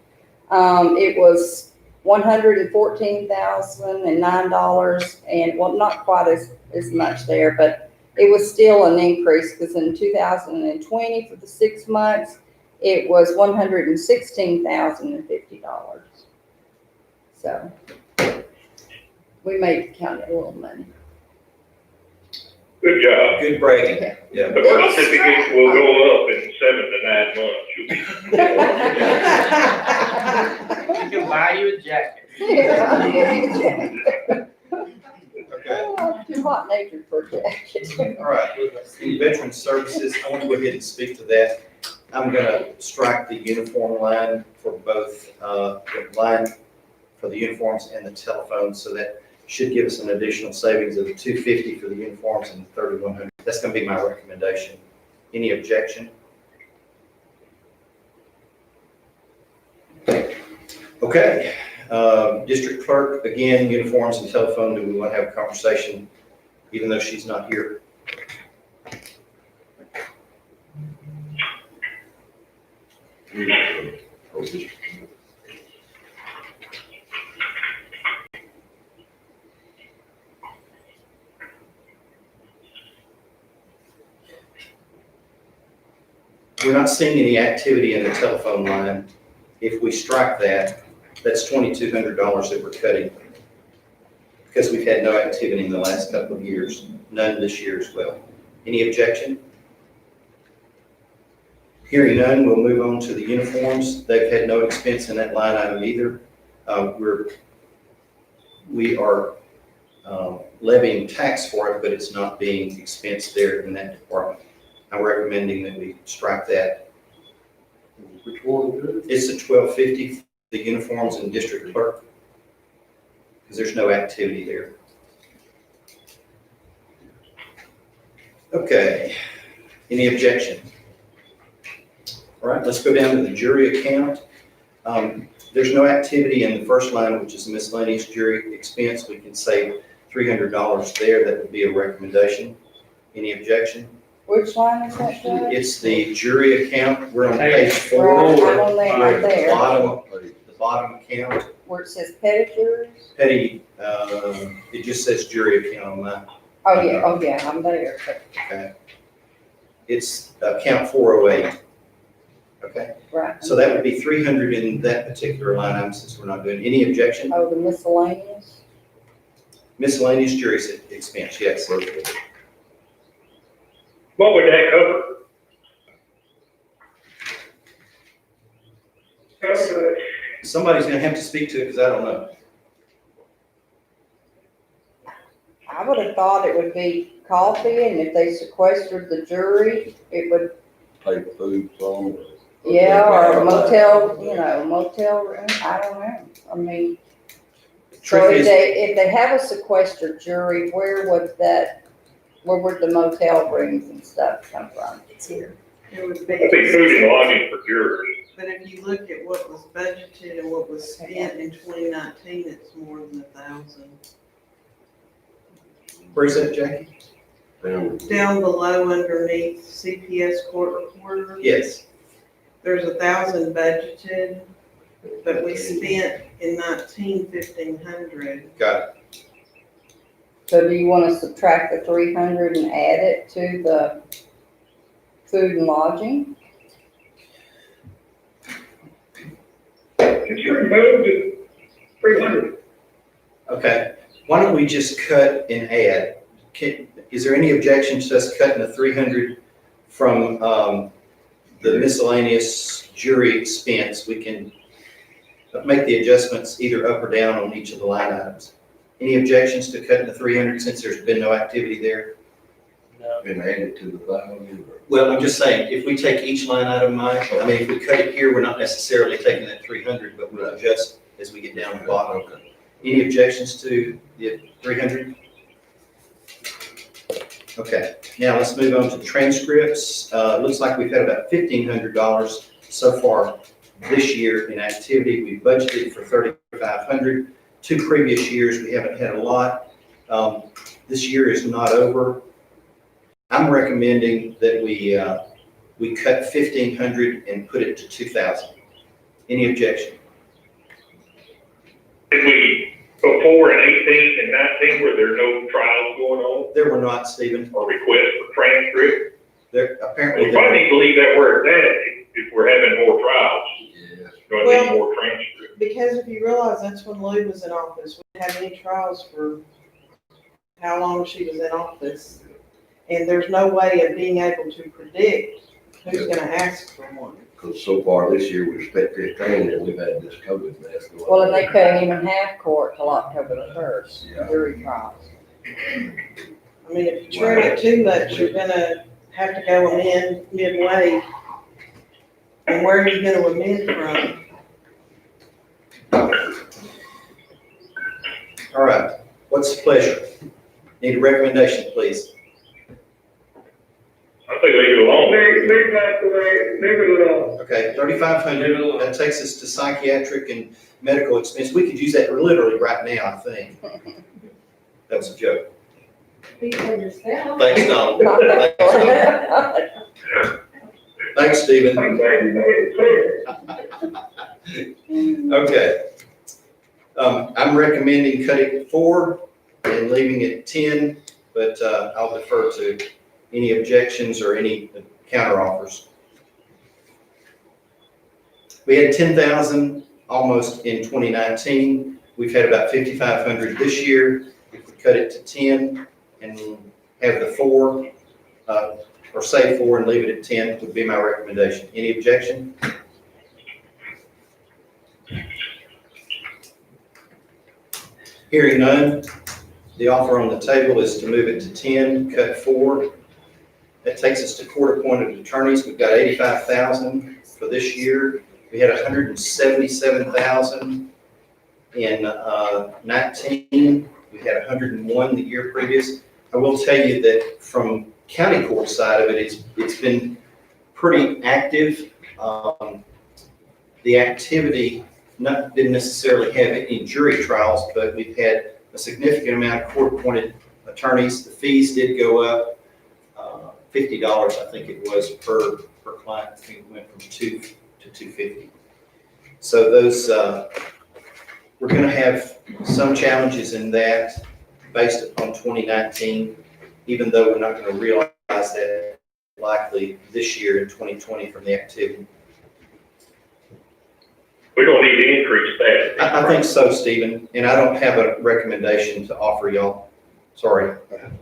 it was $114,009, and well, not quite as much there, but it was still an increase because in 2020 for the 6 months, it was $116,050. So we made the county a little money. Good job. Good bragging. Yeah. The birth certificate will go up in 7 to 9 months. You'll be You can buy you a jacket. Okay, Too hot natured for a jacket. all right. In Veteran Services, I want to go ahead and speak to that. I'm gonna strike the uniform line for both, the line for the uniforms and the telephone, so that should give us an additional savings of $250 for the uniforms and $3,100. That's gonna be my recommendation. Any objection? Okay, district clerk, again, uniforms and telephone, do we want to have a conversation even though she's not here? We're not seeing any activity in the telephone line. If we strike that, that's $2,200 that we're cutting because we've had no activity in the last couple of years, none this year as well. Any objection? Hearing none, we'll move on to the uniforms. They've had no expense in that line item either. We are levying tax for it, but it's not being expensed there in that department. I'm recommending that we strike that. Which one is it? It's a $1,250, the uniforms and district clerk, because there's no activity there. Okay, any objection? All right, let's go down to the jury account. There's no activity in the first line, which is miscellaneous jury expense. We can save $300 there. That would be a recommendation. Any objection? Which line is that, Judge? It's the jury account. We're on page Right, 4. I'm on that right there, The bottom account, where it says pedicures. petty, it just says jury account on that. Oh, yeah, I'm there. Okay. It's account 408. Okay, Right. so that would be 300 in that particular line item since we're not doing any objection. Oh, the miscellaneous? Miscellaneous jury expense, yes. What would that cover? Somebody's gonna have to speak to it because I don't know. I would have thought it would be coffee, and if they sequestered the jury, it would, Pay food some. yeah, or a motel, motel room, I don't know. I mean, so Truth if is, they have a sequestered jury, where would the motel rooms and stuff come from? It's here. It would I think food and lodging for jurors. But if you look at what was budgeted and what was spent in 2019, it's more than 1,000. where's that, Jackie? Down below underneath CPS court reporter, Yes. there's 1,000 budgeted, but we spent in 19, 1,500. Got it. So do you want to subtract the 300 and add it to the food and lodging? It's removed to 300. Okay, why don't we just cut and add? Is there any objection to us cutting the 300 from the miscellaneous jury expense? We can make the adjustments either up or down on each of the line items. Any objections to cutting the 300 since there's been no activity there? No. And add it to the 1,000. Well, I'm just saying, if we take each line item, Mike, I mean, if we cut it here, we're not necessarily taking that 300, but we'll adjust as we get down to the bottom. Okay. Any objections to the 300? Okay, now let's move on to transcripts. Looks like we've had about $1,500 so far this year in activity. We budgeted for $3,500. 2 previous years, we haven't had a lot. This year is not over. I'm recommending that we cut $1,500 and put it to $2,000. Any objection? Did we, before in 18 and 19, were there no trials going on There were not, Stephen. or requests for transcript? There apparently. We probably need to leave that where it's at if we're having more trials. Yeah. Going to need more transcript. Because if you realize that's when Lou was in office, we didn't have any trials for how long she was in office. And there's no way of being able to predict Who's gonna ask for one? Because so far this year, we've spent 15 and we've had this COVID mess going on. Well, and they couldn't even have court till October the first, Yeah. jury trials. I mean, if you trim it too much, you're gonna have to go amend midway. And where are you gonna amend from? All right, what's the pleasure? Need a recommendation, please? I think leave it alone. Leave that the way, leave it alone. Okay, 3,500, that takes us to psychiatric and medical expense. We could use that literally right now, I think. That was a joke. Speak for yourself. Thanks, Donald. Thanks, Stephen. I'm glad you made it clear. Okay. I'm recommending cutting 4 and leaving it 10, but I'll defer to any objections or any counteroffers. We had 10,000 almost in 2019. We've had about 5,500 this year. If we cut it to 10 and have the 4, or say 4 and leave it at 10 would be my recommendation. Any objection? Hearing none, the offer on the table is to move it to 10, cut 4. That takes us to court-appointed attorneys. We've got 85,000 for this year. We had 177,000 in 19. We had 101 the year previous. I will tell you that from county court side of it, it's been pretty active. The activity didn't necessarily have it in jury trials, but we've had a significant amount of court-appointed attorneys. The fees did go up. $50, I think it was per client. I think it went from $2 to $250. So those, we're going to have some challenges in that based upon 2019, even though we're not going to realize that likely this year in 2020 from the activity. We don't need to increase that. I think so, Stephen, and I don't have a recommendation to offer y'all. Sorry. I'm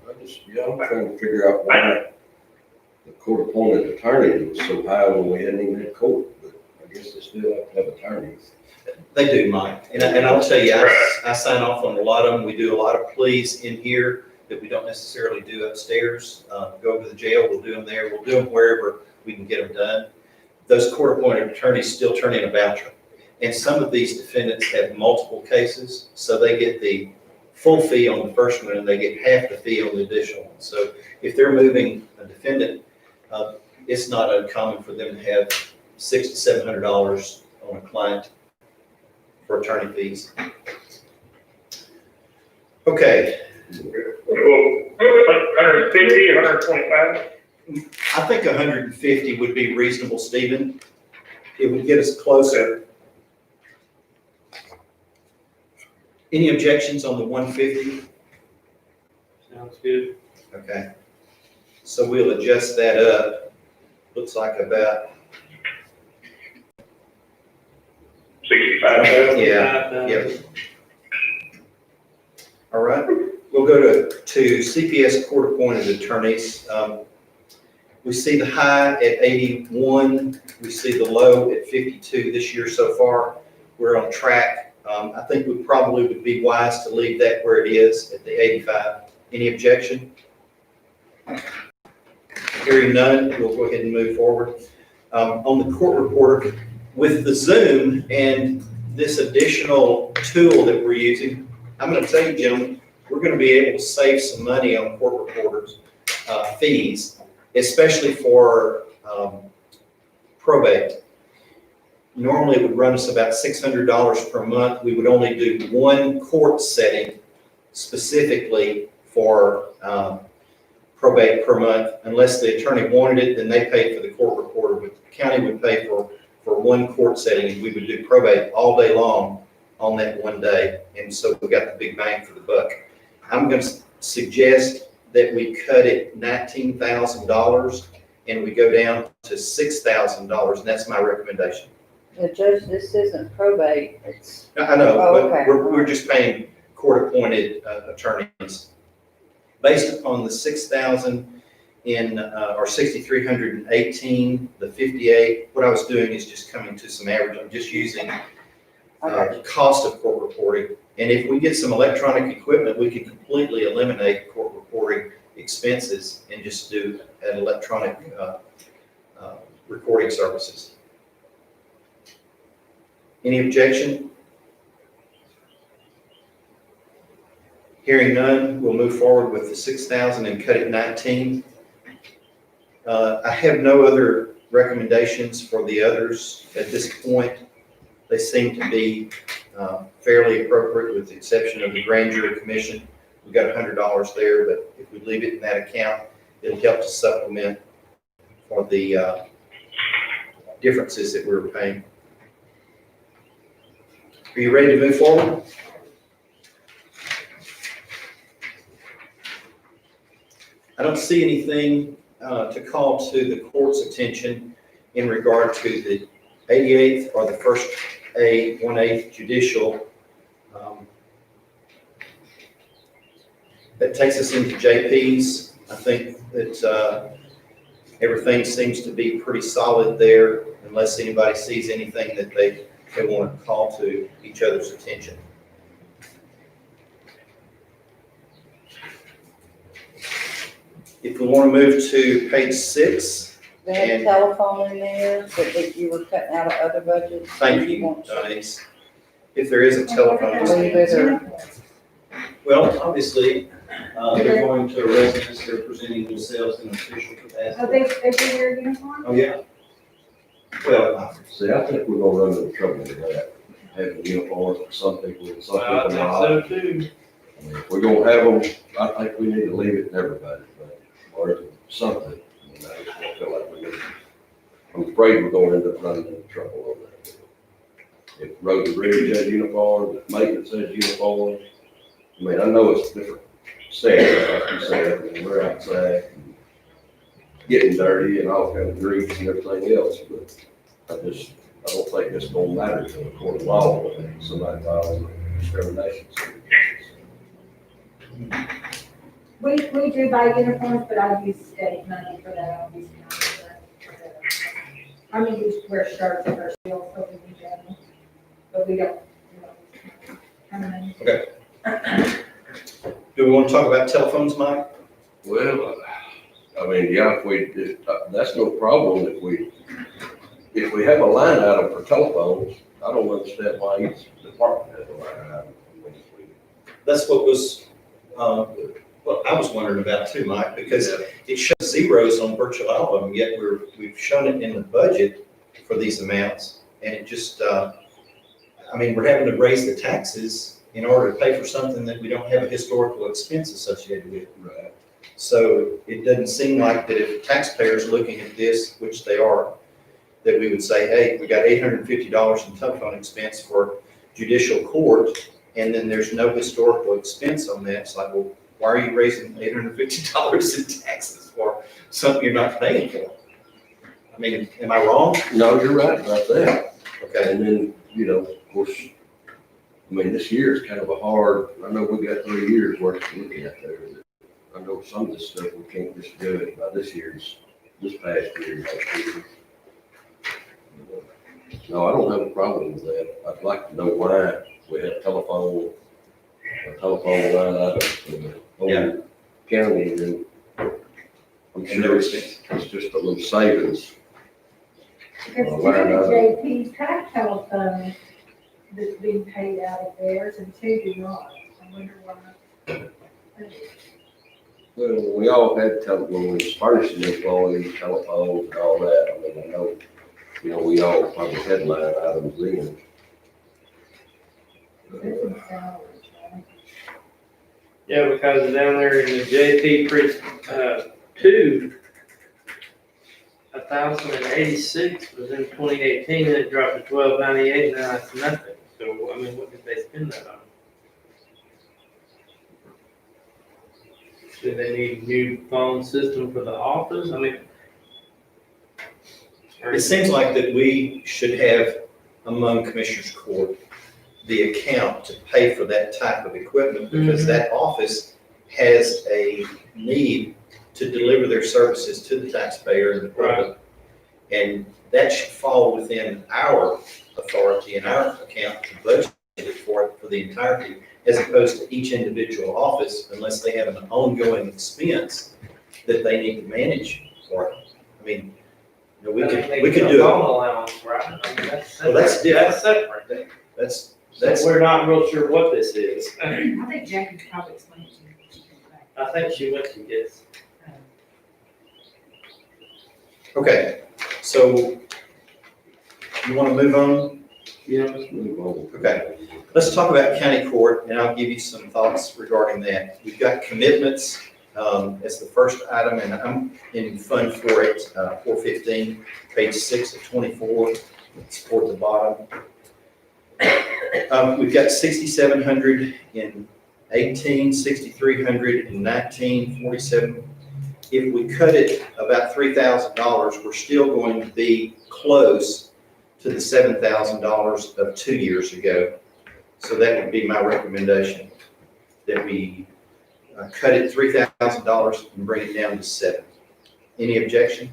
trying to figure out why the court-appointed attorney was so high when we hadn't even had court, but I guess they still have to have attorneys. They do, Mike, and I'll tell you, I sign off on a lot of them. We do a lot of pleas in here that we don't necessarily do upstairs. Go to the jail, we'll do them there. We'll do them wherever we can get them done. Those court-appointed attorneys still turn in a voucher. And some of these defendants have multiple cases, so they get the full fee on the first one and they get half the fee on the additional one. So if they're moving a defendant, it's not uncommon for them to have $600 to $700 on a client for attorney fees. Okay. 150, 125. I think 150 would be reasonable, Stephen. It would get us closer. Any objections on the 150? Sounds good. Okay. So we'll adjust that up. Looks like about, 65,000. yeah, yep. All right. We'll go to CPS court-appointed attorneys. We see the high at 81. We see the low at 52 this year so far. We're on track. I think we probably would be wise to leave that where it is at the 85. Any objection? Hearing none, we'll go ahead and move forward. On the court reporter, with the Zoom and this additional tool that we're using, I'm going to tell you, gentlemen, we're going to be able to save some money on court reporters' fees, especially for probate. Normally, it would run us about $600 per month. We would only do one court setting specifically for probate per month. Unless the attorney wanted it, then they paid for the court reporter, but the county would pay for one court setting, and we would do probate all day long on that one day. And so we got the big bang for the buck. I'm going to suggest that we cut it $19,000 and we go down to $6,000, and that's my recommendation. The judge, this isn't probate, it's, I know, Oh, but okay. we're just paying court-appointed attorneys. Based upon the 6,000 in, or 6,318, the 58. What I was doing is just coming to some average. I'm just using the cost of court reporting. And if we get some electronic equipment, we can completely eliminate court reporting expenses and just do an electronic recording services. Any objection? Hearing none, we'll move forward with the 6,000 and cut it 19. I have no other recommendations for the others at this point. They seem to be fairly appropriate with the exception of the grand jury commission. We've got $100 there, but if we leave it in that account, it'll help to supplement for the differences that we're paying. Are you ready to move forward? I don't see anything to call to the court's attention in regard to the 88th or the first 1/8 judicial. That takes us into JP's. I think that everything seems to be pretty solid there, unless anybody sees anything that they want to call to each other's attention. If we want to move to page 6. They had a telephone in there, but that you were cutting out of other budgets. Thank you, if there is a telephone. Leave it or- Well, obviously, they're going to a residence, they're presenting themselves in official Oh, capacity. they do wear uniform? Oh, yeah. Well, See, I think we're gonna run into trouble with that, having uniforms for some people and some I people think not. so too. I mean, if we're gonna have them, I think we need to leave it to everybody, but, or something. I just don't feel like we need. I'm afraid we're gonna end up running into trouble over that. If Road and Bridge has uniforms, if maintenance has uniforms, I mean, I know it's different settings, like you said, and we're outside and getting dirty and all kind of grease and everything else, but I don't think it's gonna matter to the court of law when somebody files a discrimination. We do buy uniforms, but I use state money for that, I don't use county for that. I mean, we wear shirts and our shields, so we do that, but we don't. Okay. Do we want to talk about telephones, Mike? Well, I mean, yeah, that's no problem if we have a line item for telephones, I don't understand why each department has a line item. That's what was, what I was wondering about too, Mike, because it shows zeros on virtually all of them, yet we've shown it in the budget for these amounts. And it just, I mean, we're having to raise the taxes in order to pay for something that we don't have a historical expense associated with. Right. So it doesn't seem like that if taxpayers looking at this, which they are, that we would say, hey, we got $850 in telephone expense for judicial court, and then there's no historical expense on that. It's like, well, why are you raising $850 in taxes for something you're not paying for? I mean, am I wrong? No, you're right about that. Okay. And then, of course, I mean, this year is kind of a hard, I know we got 3 years worth of looking at there. I know some of this stuff we can't just do it by this past year, next year. No, I don't have a problem with that. I'd like to know why we have a telephone line item for the whole county, and then I'm sure it's just a little savings. There's two JP tax telephones that's being paid out of theirs and two do not. I wonder why. Well, we all had when we was furnishing employees, telephones and all that. I mean, I know, we all probably had line items then. This is salaries, right? Yeah, because down there in the JP two, 1,086 was in 2018, and it dropped to 1,298, now it's nothing. So, I mean, what did they spend that on? Do they need a new phone system for the office? I mean. It seems like that we should have among Commissioners Court the account to pay for that type of equipment, because that office has a need to deliver their services to the taxpayer and the public. And that should fall within our authority and our account to budget for it for the entirety, as opposed to each individual office, unless they have an ongoing expense that they need to manage for it. I mean, you know, we could do Phone it. allowance, right? I mean, Well, that's different. That's separate. That's, We're not real sure what this is. I think Jackie could probably explain it to you. I think she went to this. okay, so you want to move on? Yeah, let's move on. Okay. Let's talk about county court, and I'll give you some thoughts regarding that. We've got commitments as the first item, and I'm in Fund 415, page 6 of 24. It's toward the bottom. We've got 6,700 in 18, 6,300 in 19, 47. If we cut it about $3,000, we're still going to be close to the $7,000 of 2 years ago. So that would be my recommendation, that we cut it $3,000 and bring it down to $7,000. Any objection?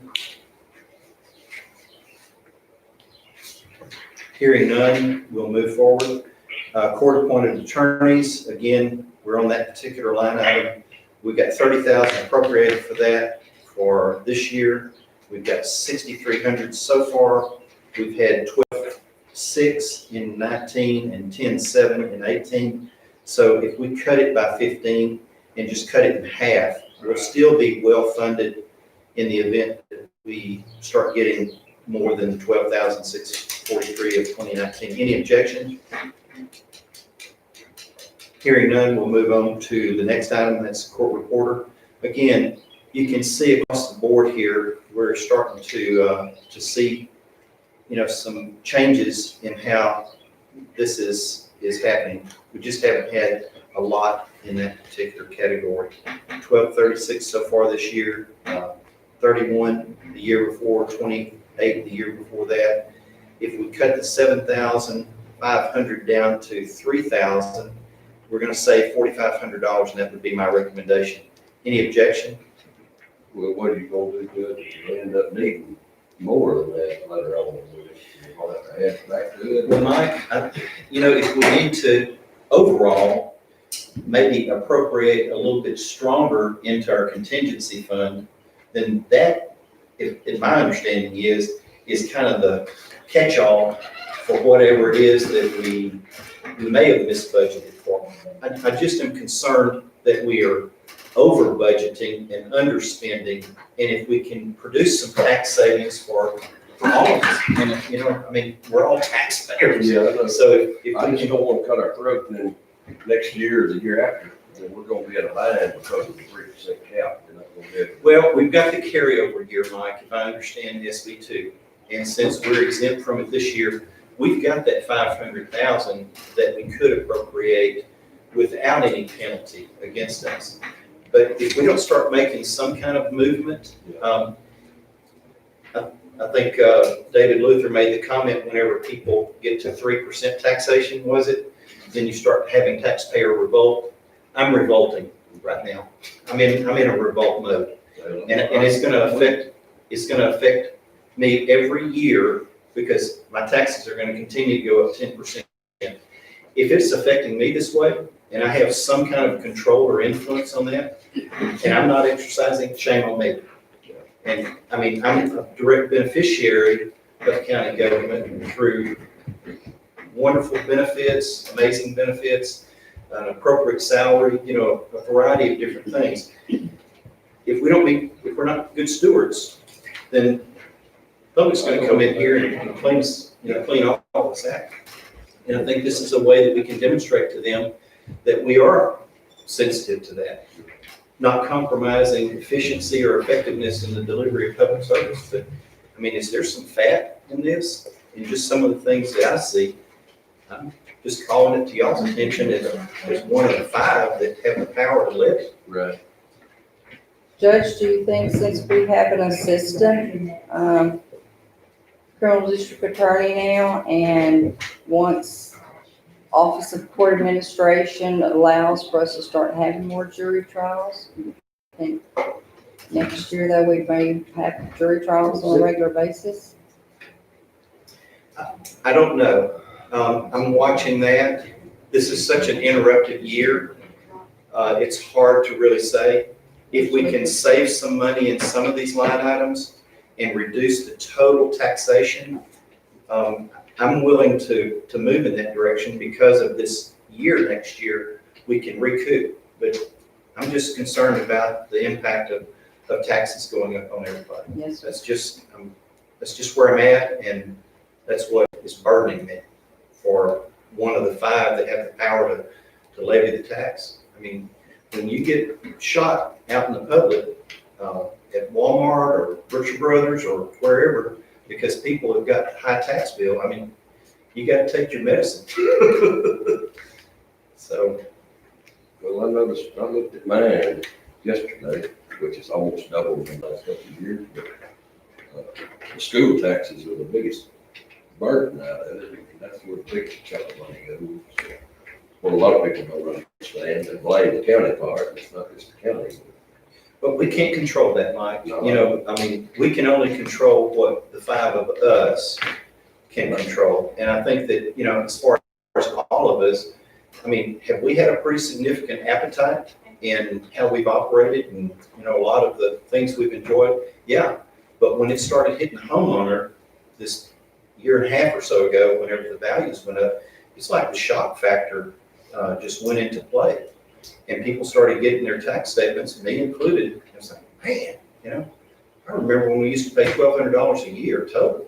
Hearing none, we'll move forward. Court-appointed attorneys, again, we're on that particular line item. We've got $30,000 appropriated for that for this year. We've got 6,300 so far. We've had 12.6 in 19 and 10.7 in 18. So if we cut it by 15 and just cut it in half, we'll still be well-funded in the event that we start getting more than the 12,643 of 2019. Any objection? Hearing none, we'll move on to the next item, that's court reporter. Again, you can see across the board here, we're starting to see, you know, some changes in how this is happening. We just haven't had a lot in that particular category. 1236 so far this year, 31 the year before, 28 the year before that. If we cut the 7,500 down to 3,000, we're going to save $4,500, and that would be my recommendation. Any objection? Well, what are you gonna do, Judge? You end up needing more than that later on. You'll have to add back to it. Well, Mike, you know, if we need to overall maybe appropriate a little bit stronger into our contingency fund, then that, in my understanding, is kind of the catch-all for whatever it is that we may have misbudgeted for. I just am concerned that we are over budgeting and underspending, and if we can produce some tax savings for all of us, and you know, I mean, we're all taxpayers. Yeah, I know. So if I we just can, don't wanna cut our throat then next year or the year after, then we're gonna be in a bind because of the 3% cap. We're not gonna be able to- well, we've got the carryover here, Mike, if I understand SB2. And since we're exempt from it this year, we've got that 500,000 that we could appropriate without any penalty against us. But if we don't start making some kind of movement, I think David Luther made the comment, whenever people get to 3% taxation, was it? Then you start having taxpayer revolt. I'm revolting right now. I'm in a revolt mode. And it's gonna affect me every year, because my taxes are gonna continue to go up 10%. If it's affecting me this way, and I have some kind of control or influence on that, and I'm not exercising, shame on me. And I mean, I'm a direct beneficiary of county government through wonderful benefits, amazing benefits, an appropriate salary, you know, a variety of different things. If we're not good stewards, then public's gonna come in here and clean all this out. And I think this is a way that we can demonstrate to them that we are sensitive to that, not compromising efficiency or effectiveness in the delivery of public service. But, I mean, is there some fat in this? And just some of the things that I see, I'm just calling it to y'all's attention as one of the 5 that have the power to levy. Right. Judge, do you think, since we have an assistant, criminal district attorney now, and once Office of Court Administration allows for us to start having more jury trials, I think Next year, though, we may have jury trials on a regular basis. I don't know. I'm watching that. This is such an interrupted year. It's hard to really say. If we can save some money in some of these line items and reduce the total taxation, I'm willing to move in that direction because of this year, next year, we can recoup. But I'm just concerned about the impact of taxes going up on everybody. Yes, That's just where I'm at, and that's what is burdening me for one of the five that have the power to levy the tax. I mean, when you get shot out in the public, at Walmart or Berkshire Brothers or wherever, because people have got a high tax bill, I mean, you gotta take your medicine. So. Well, I looked at mine yesterday, which is almost doubled in the last couple of years, but, the school taxes are the biggest burden out of it, and that's where the big chunk of money goes. Well, a lot of people don't understand and blame the county part, it's not just the county. But we can't control that, Mike. You know, I mean, we can only control what the five of us can control. And I think that, you know, as far as all of us, I mean, have we had a pretty significant appetite in how we've operated and, you know, a lot of the things we've enjoyed? Yeah. But when it started hitting the homeowner this year and a half or so ago, whenever the values went up, it's like the shock factor just went into play. And people started getting their tax statements, me included. And it's like, man, you know, I remember when we used to pay $1,200 a year total.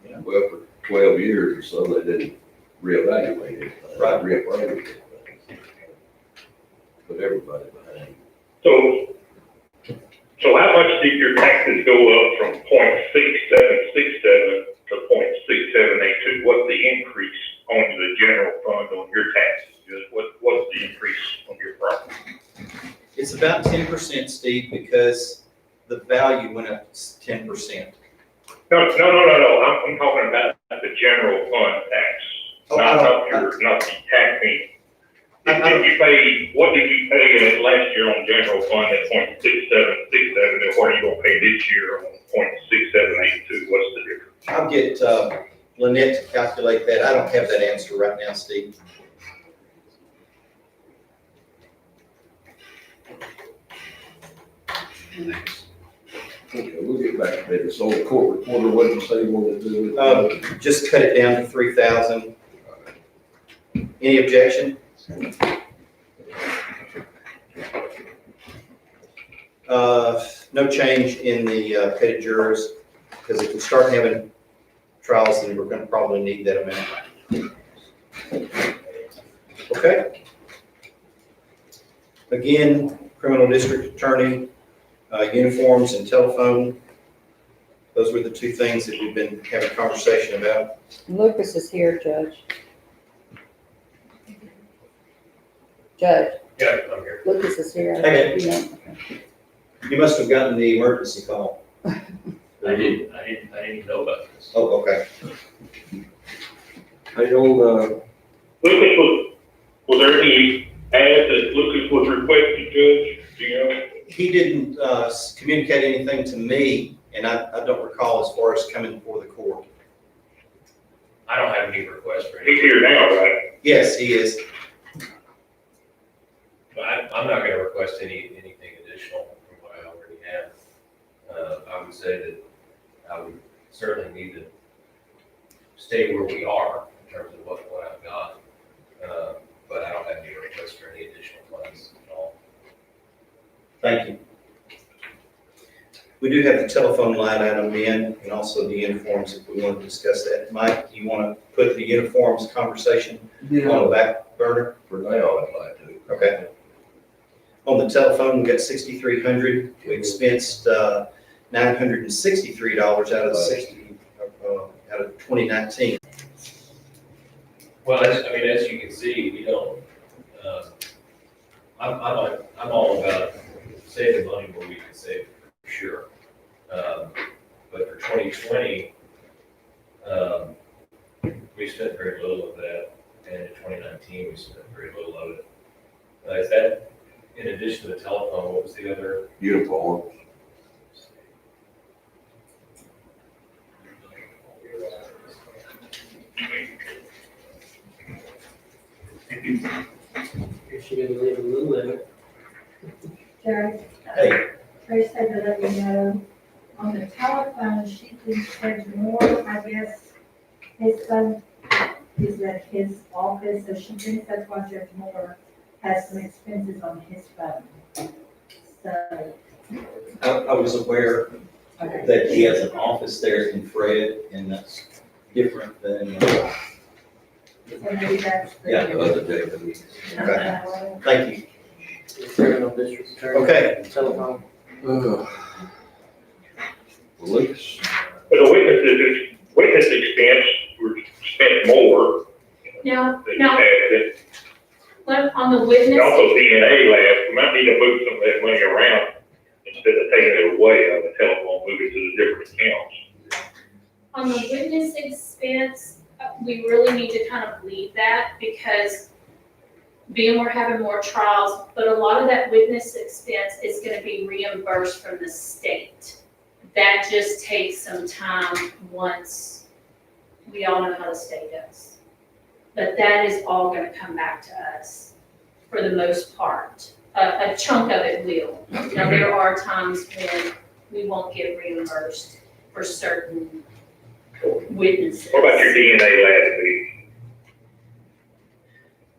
You know? Well, for 12 years or so, they didn't reevaluate it. Right. Reevaluate it. Put everybody behind. So how much did your taxes go up from 0.6767 to 0.6782? What's the increase on the general fund on your taxes? Just what's the increase on your property? It's about 10%, Steve, because the value went up 10%. No. I'm talking about the general fund tax. Oh, Not the tax fee. What did you pay last year on general fund at 0.6767, and what are you gonna pay this year on 0.6782? What's the difference? I'll get Lynette to calculate that. I don't have that answer right now, Steve. Okay, we'll get back to that. So the court reporter, what did you say you wanted to do? Just cut it down to 3,000. Any objection? No change in the pettit jurors, because if we start having trials, then we're gonna probably need that amount. Okay. Again, criminal district attorney, uniforms and telephone. Those were the two things that we've been having a conversation about. Lucas is here, Judge. Judge, Yeah, I'm here. Lucas is here. Hey. Yeah. You must have gotten the emergency call. I didn't even know about this. Oh, okay. Hey, on, Lucas, was there any ad that Lucas was requested, Judge? Do you know? He didn't communicate anything to me, and I don't recall as far as coming before the court. I don't have any requests for He's anything, here now, right? Yes, he is. but I'm not gonna request anything additional from what I already have. I would say that I would certainly need to stay where we are in terms of what I've got. But I don't have any requests for any additional funds at all. Thank you. We do have the telephone line item in, and also the uniforms, if we want to discuss that. Mike, do you want to put the uniforms conversation on the back burner? for now, I'd like to. Okay. On the telephone, we got 6,300. We expensed $963 out of the out of 2019. Well, as you can see, we don't, I'm all about saving money where we can save, for sure. But for 2020, we spent very little of that, and in 2019, we spent very little of it. Is that, in addition to the telephone, what was the other? Uniforms. If she didn't leave a little limit. Jerry, Hey, Trish said to let you know, on the telephone, she can charge more, I guess. His phone is at his office, so she thinks that's why Judge Moore has some expenses on his phone. So, I was aware okay. that he has an office there in Fred, and that's different than, So maybe that's the. Yeah. The other day, but we- thank you. Criminal district attorney. Okay. Telephone. Police, But the witness expense, we spent more Now, than now, expected. on the And witness, also DNA lab, we might need to move some of that money around instead of taking it away on the telephone, move it to the different accounts. on the witness expense, we really need to kind of leave that because being we're having more trials, but a lot of that witness expense is gonna be reimbursed from the state. That just takes some time once we all know how the state does. But that is all gonna come back to us for the most part. A chunk of it will. Now, there are times when we won't get reimbursed for certain witnesses. What about your DNA lab fee?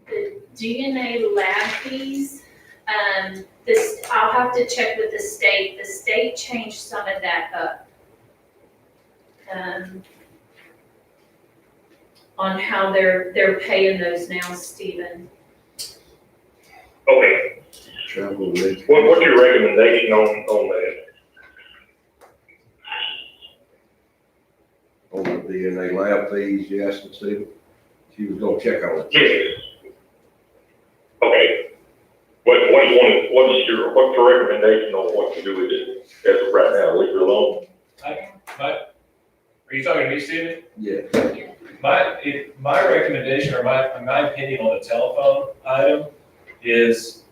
The DNA lab fees, I'll have to check with the state. The state changed some of that up. On how they're paying those now, Stephen. Okay, travel, and what's your recommendation on that? on the DNA lab fees, you asked us to, she was gonna check on it. Yes. Okay. What's your recommendation on what to do with it as of right now, leave it alone? Are you talking to me, Stephen? Yeah, My recommendation or my opinion on the telephone item is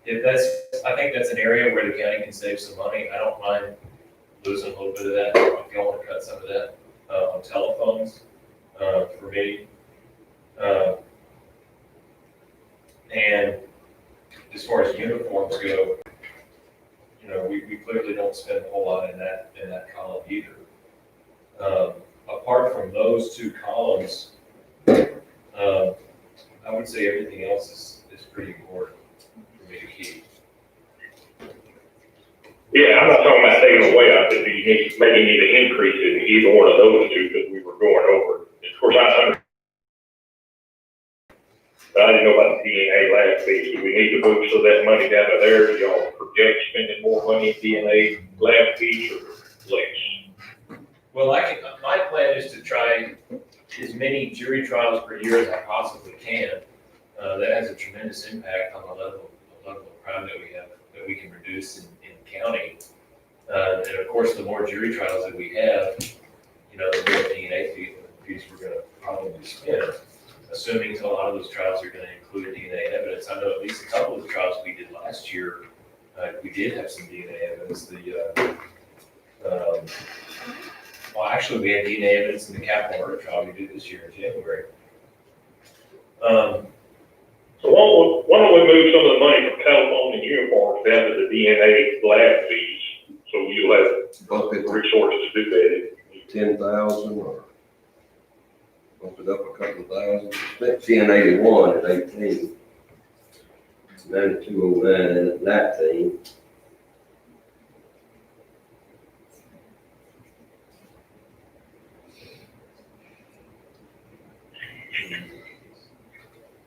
I think that's an area where the county can save some money. I don't mind losing a little bit of that if y'all want to cut some of that on telephones for me. And as far as uniforms go, we clearly don't spend a whole lot in that column either. Apart from those two columns, I would say everything else is pretty important for me to keep. Yeah, I'm not talking about taking away, I think maybe need to increase it in either one of those two, because we were going over. Of course, but I didn't know about the DNA lab fees. Do we need to move some of that money down to there? Do y'all project spending more money in DNA lab fees or less? Well, my plan is to try as many jury trials per year as I possibly can. That has a tremendous impact on the level of crime that we have, that we can reduce in the county. And of course, the more jury trials that we have, the more DNA fees we're gonna probably spend, assuming a lot of those trials are gonna include DNA evidence. I know at least a couple of the trials we did last year, we did have some DNA evidence. Well, actually, we had DNA evidence in the capital murder trial we did this year in January. So why don't we move some of the money from telephone and uniforms down to the DNA lab fees? So you'll have bump it resources to do that. 10,000 or bump it up a couple of thousand. Spent 1081 at 18, 9209 at 19.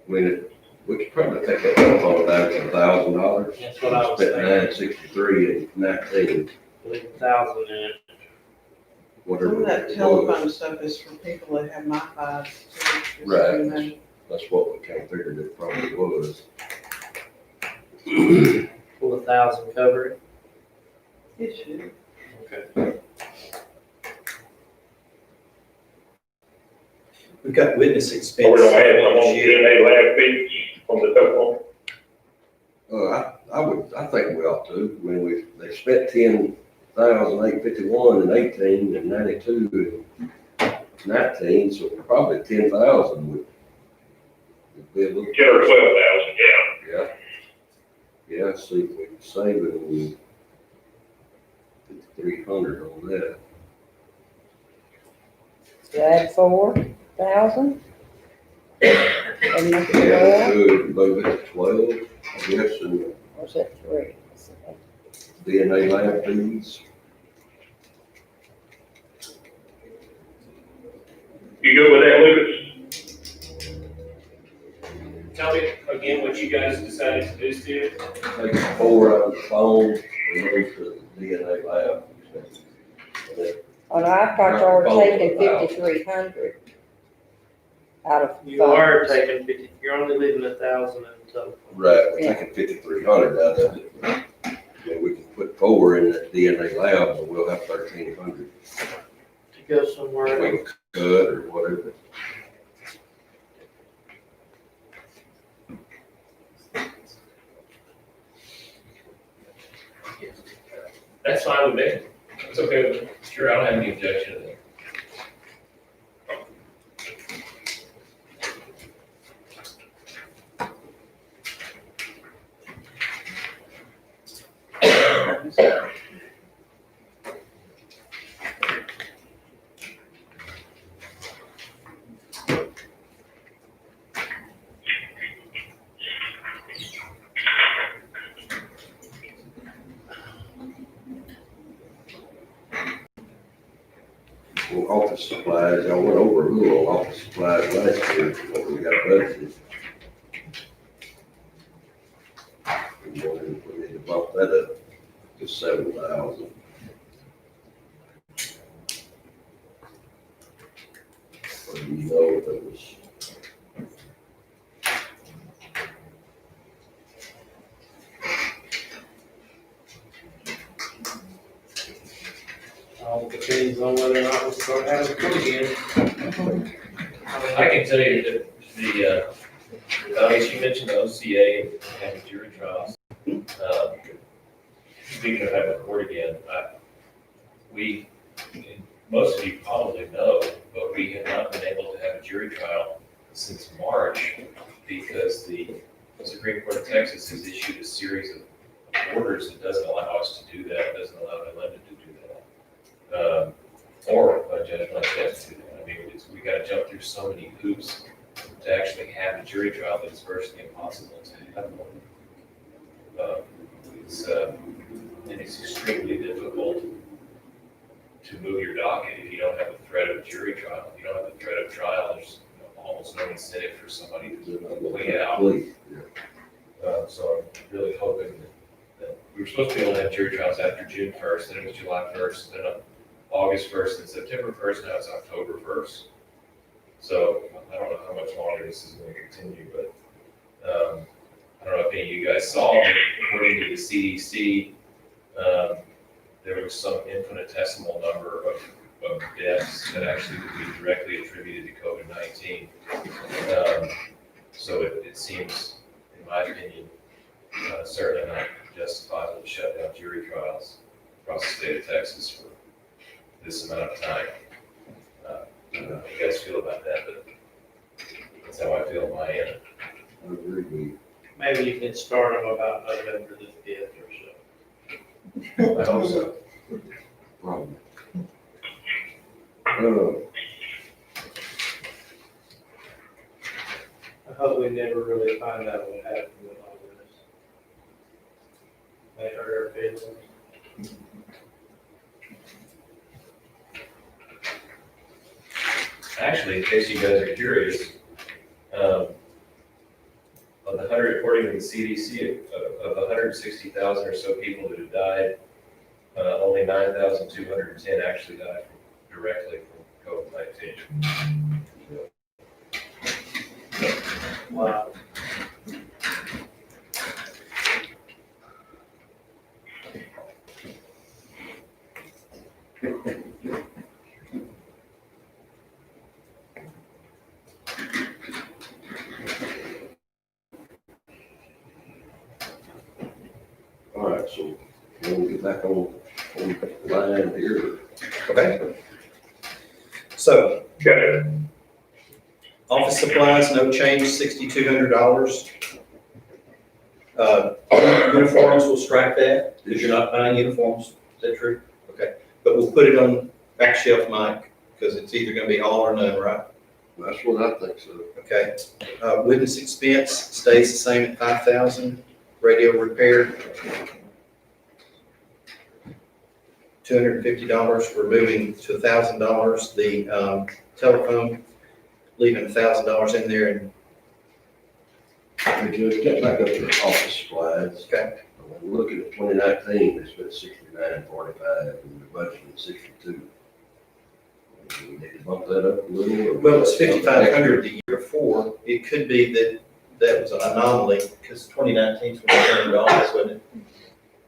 I mean, we could probably take that telephone down to $1,000. That's what I was Spent thinking. $963 and 19, Leave 1,000 in it. whatever. Some of that it telephone was. stuff is for people that have MiFi. Right. That's what we kind of figured it probably was. Will 1,000 cover it? It should. Okay. We've got witness Or expense. we're gonna add some on this year. DNA lab fees on the telephone. I think we ought to. I mean, they spent 10,851 and 18 and 92 and 19, so probably 10,000 would Be a little. 10 or 12,000, yeah. Yeah. Yeah, see if we can save it on 300 on that. Add 4,000? And make it Yeah, 12, we could move it to 12, I guess, and or is that 3? DNA lab fees. You good with that, Lucas? Tell me again what you guys decided to do, Steve. Take 4 out of the phone and move to the DNA lab. And then Oh, no, I thought y'all were taking 5,300 out of You funds. are taking 50, you're only leaving 1,000 in total. Right, we're taking 5,300 out of it. Yeah, we can put 4 in the DNA lab, and we'll have 1,300. To go somewhere. We can cut or whatever. That's fine with me. It's okay with me. Sure, I don't have any objection to that. Well, office supplies, I went over a little on office supplies last year, what we got budgeted. We need to bump that up to 7,000. Or do you know if it was? All depends on whether or not we start having to come again. I can tell you that you mentioned the OCA and jury trials. Speaking of having court again, most of you probably know, but we have not been able to have a jury trial since March because the Supreme Court of Texas has issued a series of orders that doesn't allow us to do that, doesn't allow the lender to do that. Or a judge like that to do that. I mean, we gotta jump through so many hoops to actually have a jury trial that it's virtually impossible to have one. And it's extremely difficult to move your docket if you don't have a threat of a jury trial. If you don't have a threat of trial, there's almost no incentive for somebody to play out. So I'm really hoping that we were supposed to be able to have jury trials after June 1st, then it was July 1st, then August 1st, and September 1st, now it's October 1st. So I don't know how much longer this is going to continue, but I don't know if any of you guys saw, but according to the CDC, there was some infinitesimal number of deaths that actually would be directly attributed to COVID-19. So it seems, in my opinion, certainly not justifiable to shut down jury trials across the state of Texas for this amount of time. I don't know how you guys feel about that, but that's how I feel on my end. I agree. Maybe you can start them about November the 5th or so. I hope so. Probably. I hope we never really find out what happened with all this. May hurt our feelings. Actually, in case you guys are curious, of the 100, according to the CDC, of the 160,000 or so people that have died, only 9,210 actually died directly from COVID-19. Wow. All right, so we'll get back on the line here. Okay. So, Okay. Office supplies, no change, $6,200. Uniforms, we'll strike that, because you're not buying uniforms, is that true? Okay, but we'll put it on back shelf, Mike, because it's either gonna be all or none, right? That's what I think so. Okay, witness expense stays the same at 5,000, radio repair, $250, we're moving to $1,000, the, telephone, leaving $1,000 in there, and, We just get back up to the office supplies. okay, When we look at 2019, they spent 69.45, and the budget was 62. We need to bump that up a little. Or well, it's 5,500 the year before, it could be that that was an anomaly, because 2019 is when we turned it off, wasn't it?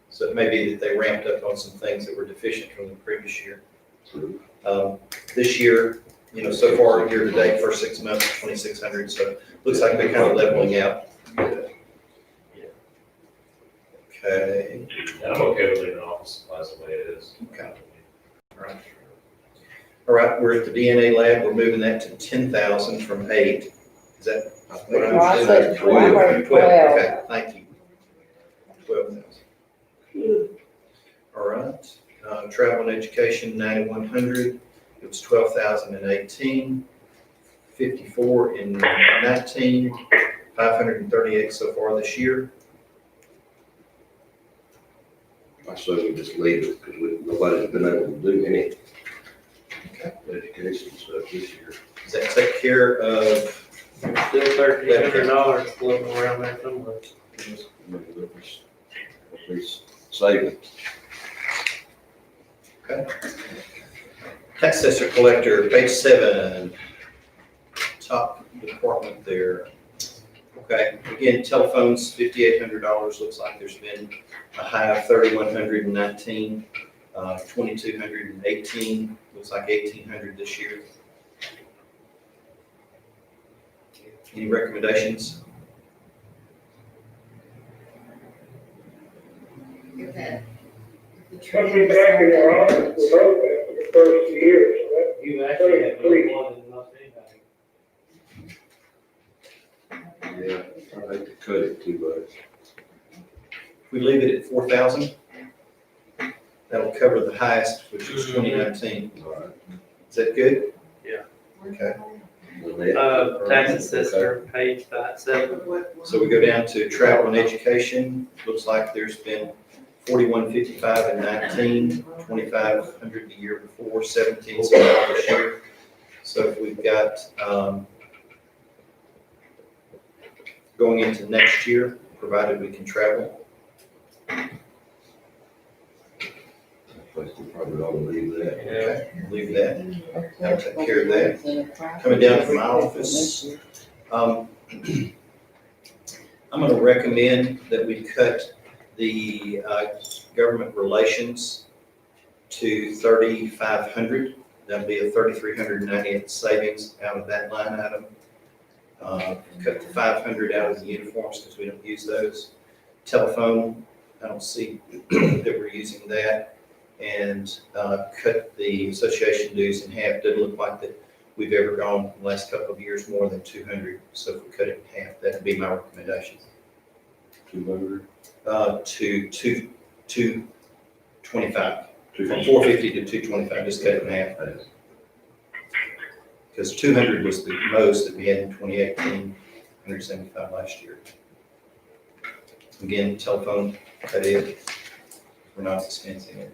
So it may be that they ramped up on some things that were deficient from the previous year. This year, you know, so far, year to date, first 6 months, 2,600, so looks like they're kind of leveling out. Okay, And I'm okay with leaving office supplies the way it is. Okay. All right, we're at the DNA lab, we're moving that to 10,000 from 8. Is that what I'm Well, I saying? said 12. 12, okay, thank you. 12,000. All right, travel and education, 9,100, it was 12,018, 54 in 19, 538 so far this year. I say we just leave it, because nobody's been able to do any education stuff this year. Does that take care of, Still $1,300 floating around there somewhere. Maybe at least save it. tax assessor collector, page 7, top department there. Okay, again, telephones, $5,800, looks like there's been a high of 3,119, 2,218, looks like 1,800 this year. Any recommendations? I've been back in our office with OPEC for the first year, so that, You actually have more than most anybody. Yeah, I hate to cut it too much. If we leave it at 4,000, that'll cover the highest, which is 2019. All right. Is that good? Yeah. Okay, Tax assessor, page 7. so we go down to travel and education. Looks like there's been 4155 in 19, 2,500 the year before, 17 so far this year. So if we've got, going into next year, provided we can travel, I think we probably ought to leave that. okay, leave that. That'll take care of that. Coming down from my office, I'm gonna recommend that we cut the government relations to 3,500. That'll be a 3,398 savings out of that line item. Cut the 500 out of the uniforms because we don't use those. Telephone, I don't see that we're using that. And cut the association dues in half. Doesn't look like that we've ever gone in the last couple of years more than 200. So if we cut it in half, that'd be my recommendation. 200. To 225, from 450 to 225, just cut it in half. Because 200 was the most that we had in 2018, 175 last year. Again, telephone, cut it, we're not expensing it.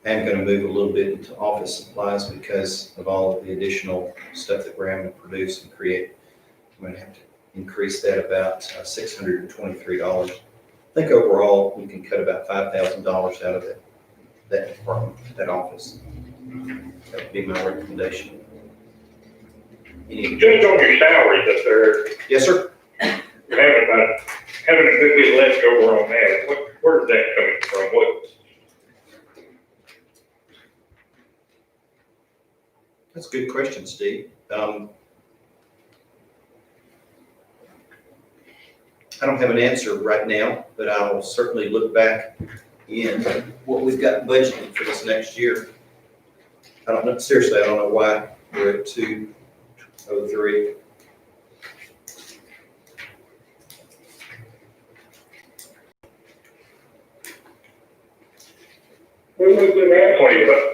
I'm gonna move a little bit into office supplies because of all of the additional stuff that we're having to produce and create. I'm gonna have to increase that about $623. I think overall, we can cut about $5,000 out of that department, that office. That would be my recommendation. Any, just on your salaries up there, yes, sir? you're having a good bit left over on that. Where's that coming from? That's a good question, Steve. I don't have an answer right now, but I'll certainly look back in what we've got budgeted for this next year I don't know, seriously, I don't know why we're at 203. What was the last? 20,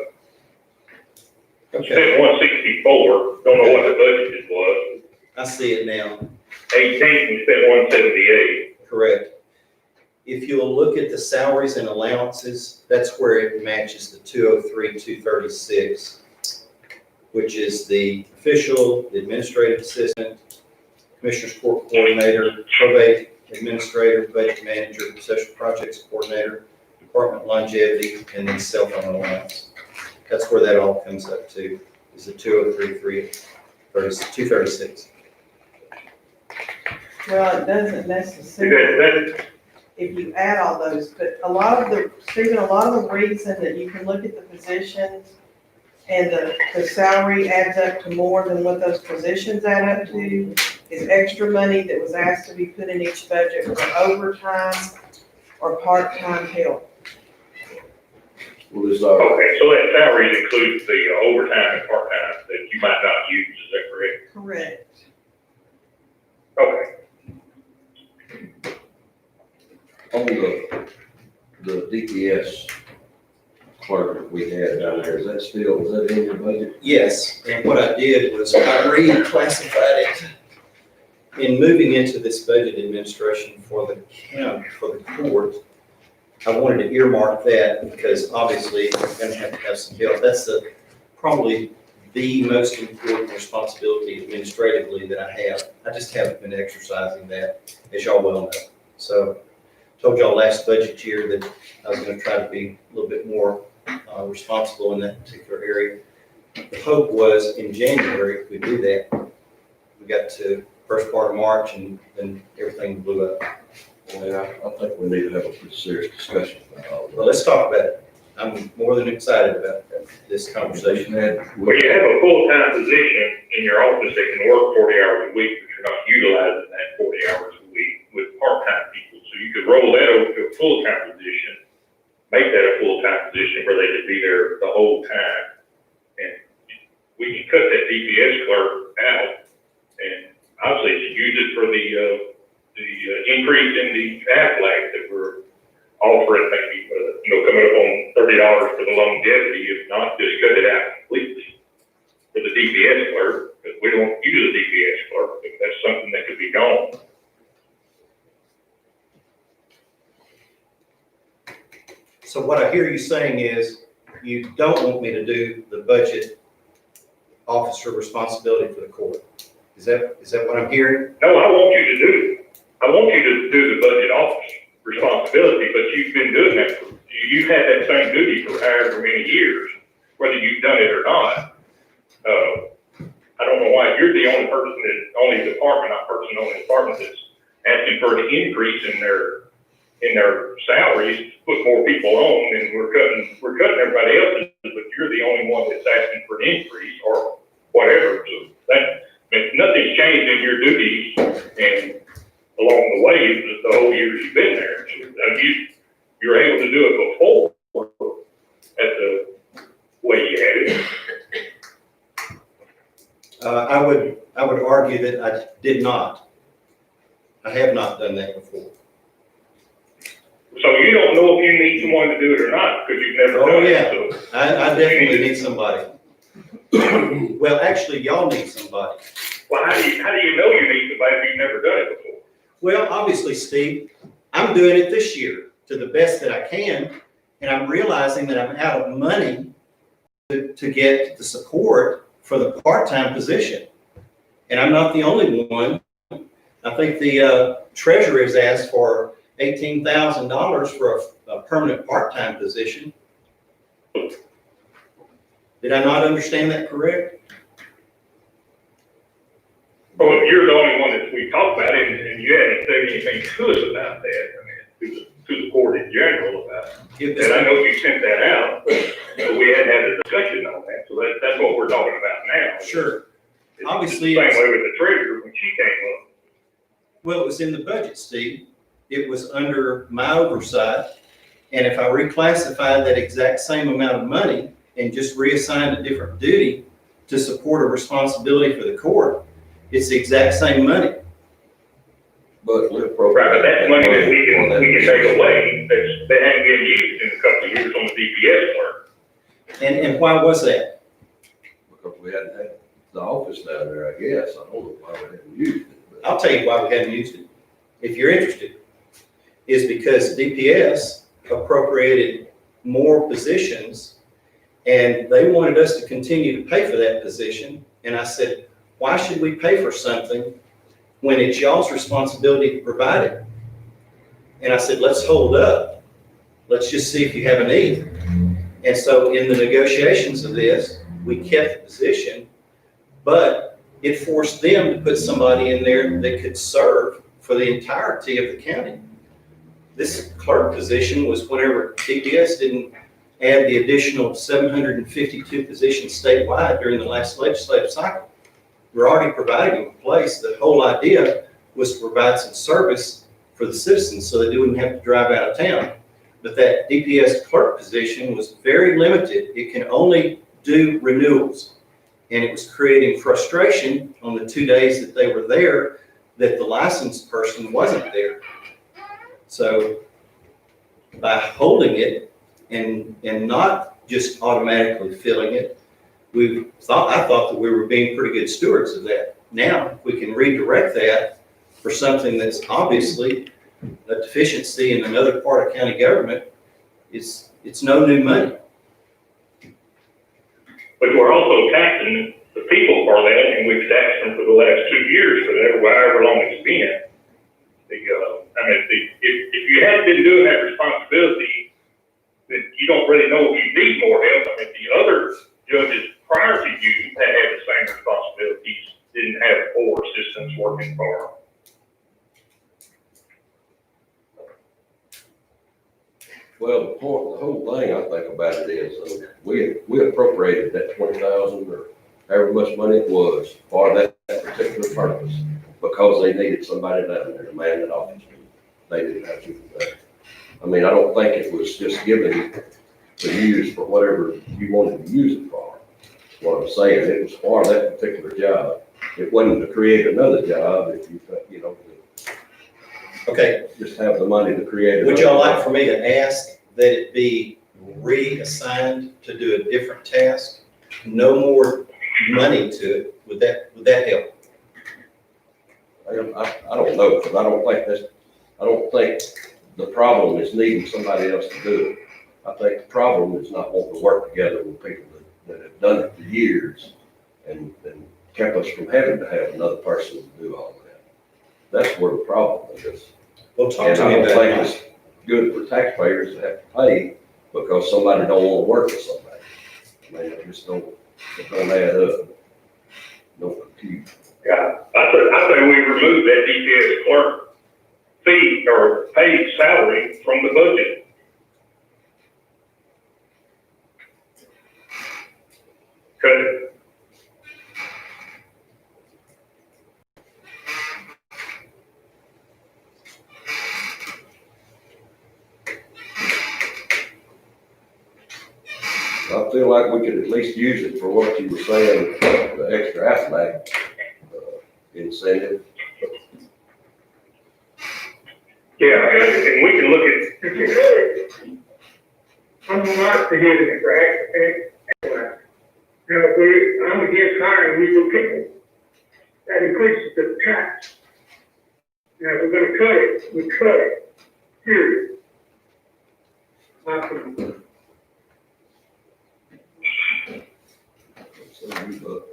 Okay, spent 164, don't know what the budget was. I see it now. 18, we spent 178. Correct. If you'll look at the salaries and allowances, that's where it matches the 203, 236, which is the official, the administrative assistant, commissioner's court coordinator, probate administrator, budget manager, special projects coordinator, department longevity, and then cell phone allowance. That's where that all comes up to, is the 203, 236. Well, it doesn't Because necessarily, that, if you add all those, but a lot of the, Stephen, a lot of the reason that you can look at the positions and the salary adds up to more than what those positions add up to is extra money that was asked to be put in each budget for overtime or part-time help. Well, this, okay, so that salaries includes the overtime and part-time that you might not use, is that correct? Correct. Okay. on the DPS clerk that we had down there, is that in your budget? Yes, and what I did was I reclassified it. In moving into this budget administration for the county, for the court, I wanted to earmark that because obviously I'm gonna have some help. That's probably the most important responsibility administratively that I have. I just haven't been exercising that, as y'all well know. So, told y'all last budget year that I was gonna try to be a little bit more responsible in that particular area. The hope was in January, we do that. We got to first part of March and then everything blew up. Well, I think we need to have a pretty serious discussion about all of that. Well, let's talk about it. I'm more than excited about this conversation. Well, you have a full-time position in your office that can work 40 hours a week, but you're not utilizing that 40 hours a week with part-time people. So you could roll that over to a full-time position, make that a full-time position where they could be there the whole time. And we can cut that DPS clerk out and obviously use it for the increase in the Aflac that we're offering, maybe, coming up on $30 for the longevity. If not, just cut it out completely for the DPS clerk, because we don't use a DPS clerk. If that's something that could be gone. So what I hear you saying is you don't want me to do the budget officer responsibility for the court. Is that what I'm hearing? No, I want you to do the budget office responsibility, but you've been doing that. You've had that same duty for however many years, whether you've done it or not. I don't know why you're the only department that's asking for an increase in their salaries, to put more people on, and we're cutting everybody else, but you're the only one that's asking for an increase or whatever. So that, nothing's changed in your duties and along the way, the whole years you've been there. You're able to do it before at the way you had it. I would argue that I did not. I have not done that before. So you don't know if you need someone to do it or not, because you've never done it. Yeah, So I definitely need somebody. Well, actually, y'all need somebody. well, how do you know you need somebody if you've never done it before? Well, obviously, Steve, I'm doing it this year to the best that I can, and I'm realizing that I'm out of money to get the support for the part-time position. And I'm not the only one. I think the treasurer has asked for $18,000 for a permanent part-time position. Did I not understand that correct? Well, you're the only one that we talked about it, and you haven't said anything to us about that. I mean, to the board in general about it. And I know you sent that out, but we hadn't had a discussion on that, so that's what we're talking about now. Sure. It's Obviously, the same way with the treasurer when she came up. Well, it was in the budget, Steve. It was under my oversight. And if I reclassified that exact same amount of money and just reassigned a different duty to support a responsibility for the court, it's the exact same money. But we're Right, but appropriate. that's money that we can take away, that hadn't been used in a couple of years on the DPS work. And why was that? Because we hadn't had the office down there, I guess. I don't know why we hadn't used it. but- I'll tell you why we hadn't used it, if you're interested, is because DPS appropriated more positions and they wanted us to continue to pay for that position. And I said, why should we pay for something when it's y'all's responsibility to provide it? And I said, let's hold up. Let's just see if you have a need. And so in the negotiations of this, we kept the position, but it forced them to put somebody in there that could serve for the entirety of the county. This clerk position was whenever DPS didn't add the additional 752 positions statewide during the last legislative cycle. We're already providing a place. The whole idea was to provide some service for the citizens so that they wouldn't have to drive out of town. But that DPS clerk position was very limited. It can only do renewals. And it was creating frustration on the 2 days that they were there that the licensed person wasn't there. So by holding it and not just automatically filling it, I thought that we were being pretty good stewards of that. Now, if we can redirect that for something that's obviously a deficiency in another part of county government, it's no new money. But we're also taxing the people for that, and we've taxed them for the last 2 years, for however long it's been. If you hadn't been doing that responsibility, then you don't really know if you need more help. I mean, the other judges prior to you that had the same responsibilities didn't have 4 assistants working for them. Well, the whole thing I think about it is, we appropriated that 20,000 or however much money it was for that particular purpose because they needed somebody down there to man that office. They didn't have to do that. I mean, I don't think it was just given to use for whatever you wanted to use it for. That's what I'm saying. It was for that particular job. It wasn't to create another job if you know, Okay, just have the money to create. would another y'all like job. for me to ask that it be reassigned to do a different task? No more money to it. Would that help? I don't know, because I don't think the problem is needing somebody else to do it. I think the problem is not wanting to work together with people that have done it for years and kept us from having to have another person to do all of that. That's where the problem is. Well, talk And to I me don't about think it. it's good for taxpayers to have to pay because somebody don't want to work with somebody. I mean, it don't add up. No compute. Yeah, I say we remove that DPS clerk fee or paid salary from the budget. Cut it. I feel like we could at least use it for what you were saying, the extra athletic incentive. Yeah, and we can look at, I'm not against it, right? Now, I'm against hiring legal people. That increases the tax. Now, if we're gonna cut it, we cut it, period. My opinion. So you,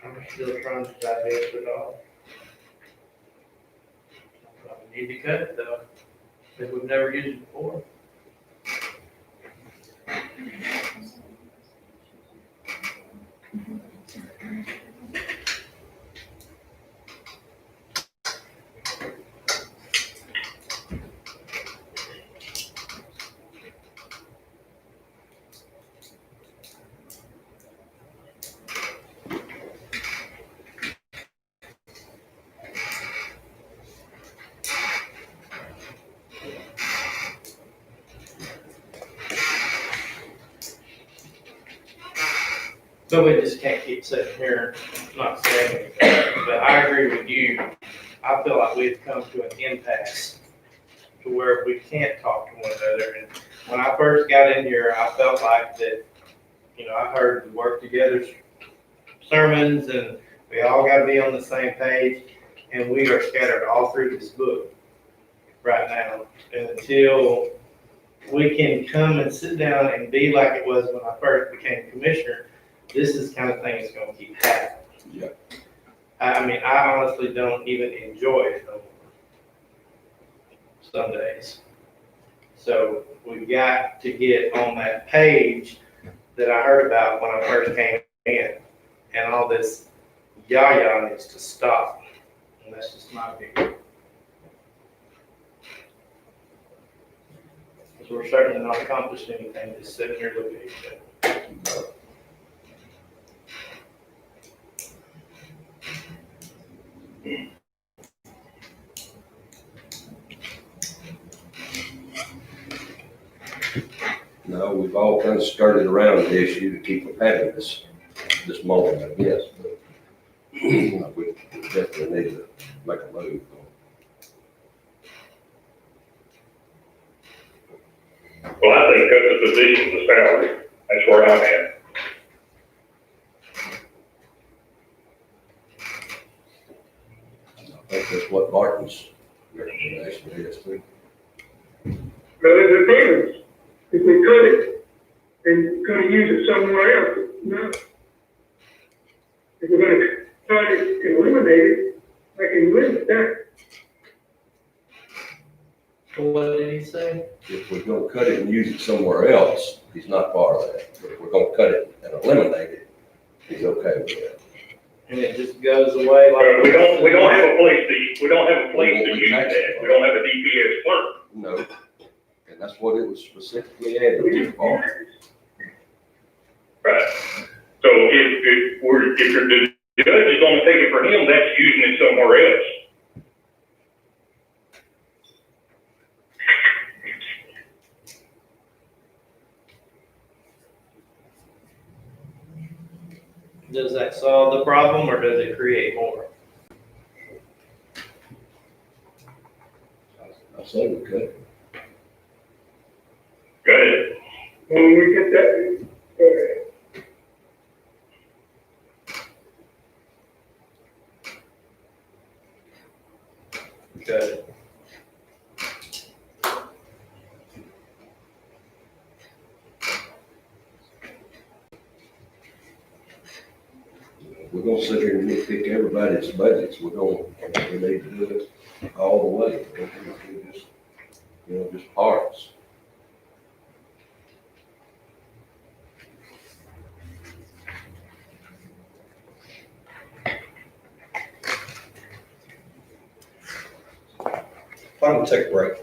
I'm still trying to digest it all. We need to cut it though, because we've never used it before. But we just can't keep sitting here not saying anything. But I agree with you. I feel like we've come to an impasse to where we can't talk to one another. And when I first got in here, I felt like that, you know, I heard the work together sermons and we all gotta be on the same page. And we are scattered all through this book right now. And until we can come and sit down and be like it was when I first became commissioner, this is the kind of thing that's gonna keep happening. Yeah. I mean, I honestly don't even enjoy it no more. Some days. So we've got to get on that page that I heard about when I first came in. And all this yah-yah needs to stop. And that's just my opinion. Because we're certainly not accomplishing anything, just sitting here looking at each other. No, we've all kind of skirted around the issue to keep from having this moment, I guess, but we definitely need to make a move. Well, I think cut the position to salary. That's where I'm at. I think that's what Martin's recommendation is too. But it depends. If we cut it and gonna use it somewhere else, no. If we're gonna cut it and eliminate it, I can live with that. What did he say? If we're gonna cut it and use it somewhere else, he's not part of that. But if we're gonna cut it and eliminate it, he's okay with that. And it just goes away like. We don't have a place to use that. We don't have a DPS clerk. No, and that's what it was specifically added to for. Right. So if the judge is gonna take it for him, that's using it somewhere else. Does that solve the problem or does it create more? I say we could. Good. When we get that, Good. We're gonna sit here and nitpick everybody's budgets, we need to do it all the way. We don't do just, just parts. Why don't we take a break?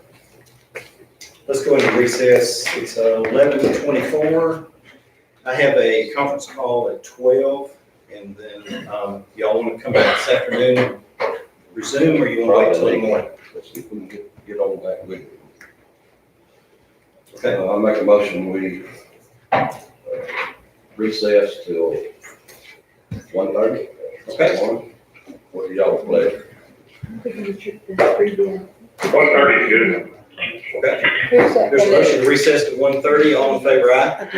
Let's go into recess. It's 11:24. I have a conference call at 12, and then y'all want to come back this afternoon and resume, or you want to wait till the morning? Let's see if we can get on back with it. Okay. I'll make a motion, we recess till 1:30. Okay. What do y'all pleasure? 1:30 is good. Okay. Who's that? There's a motion to recess to 1:30. All in favor, aye?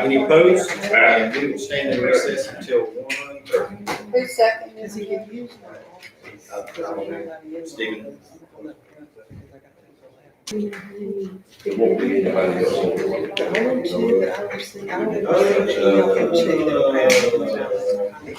Any opposed? And we will stand in recess until 1:30. Who's second? Stephen. There won't be anybody else. I don't see, I don't see.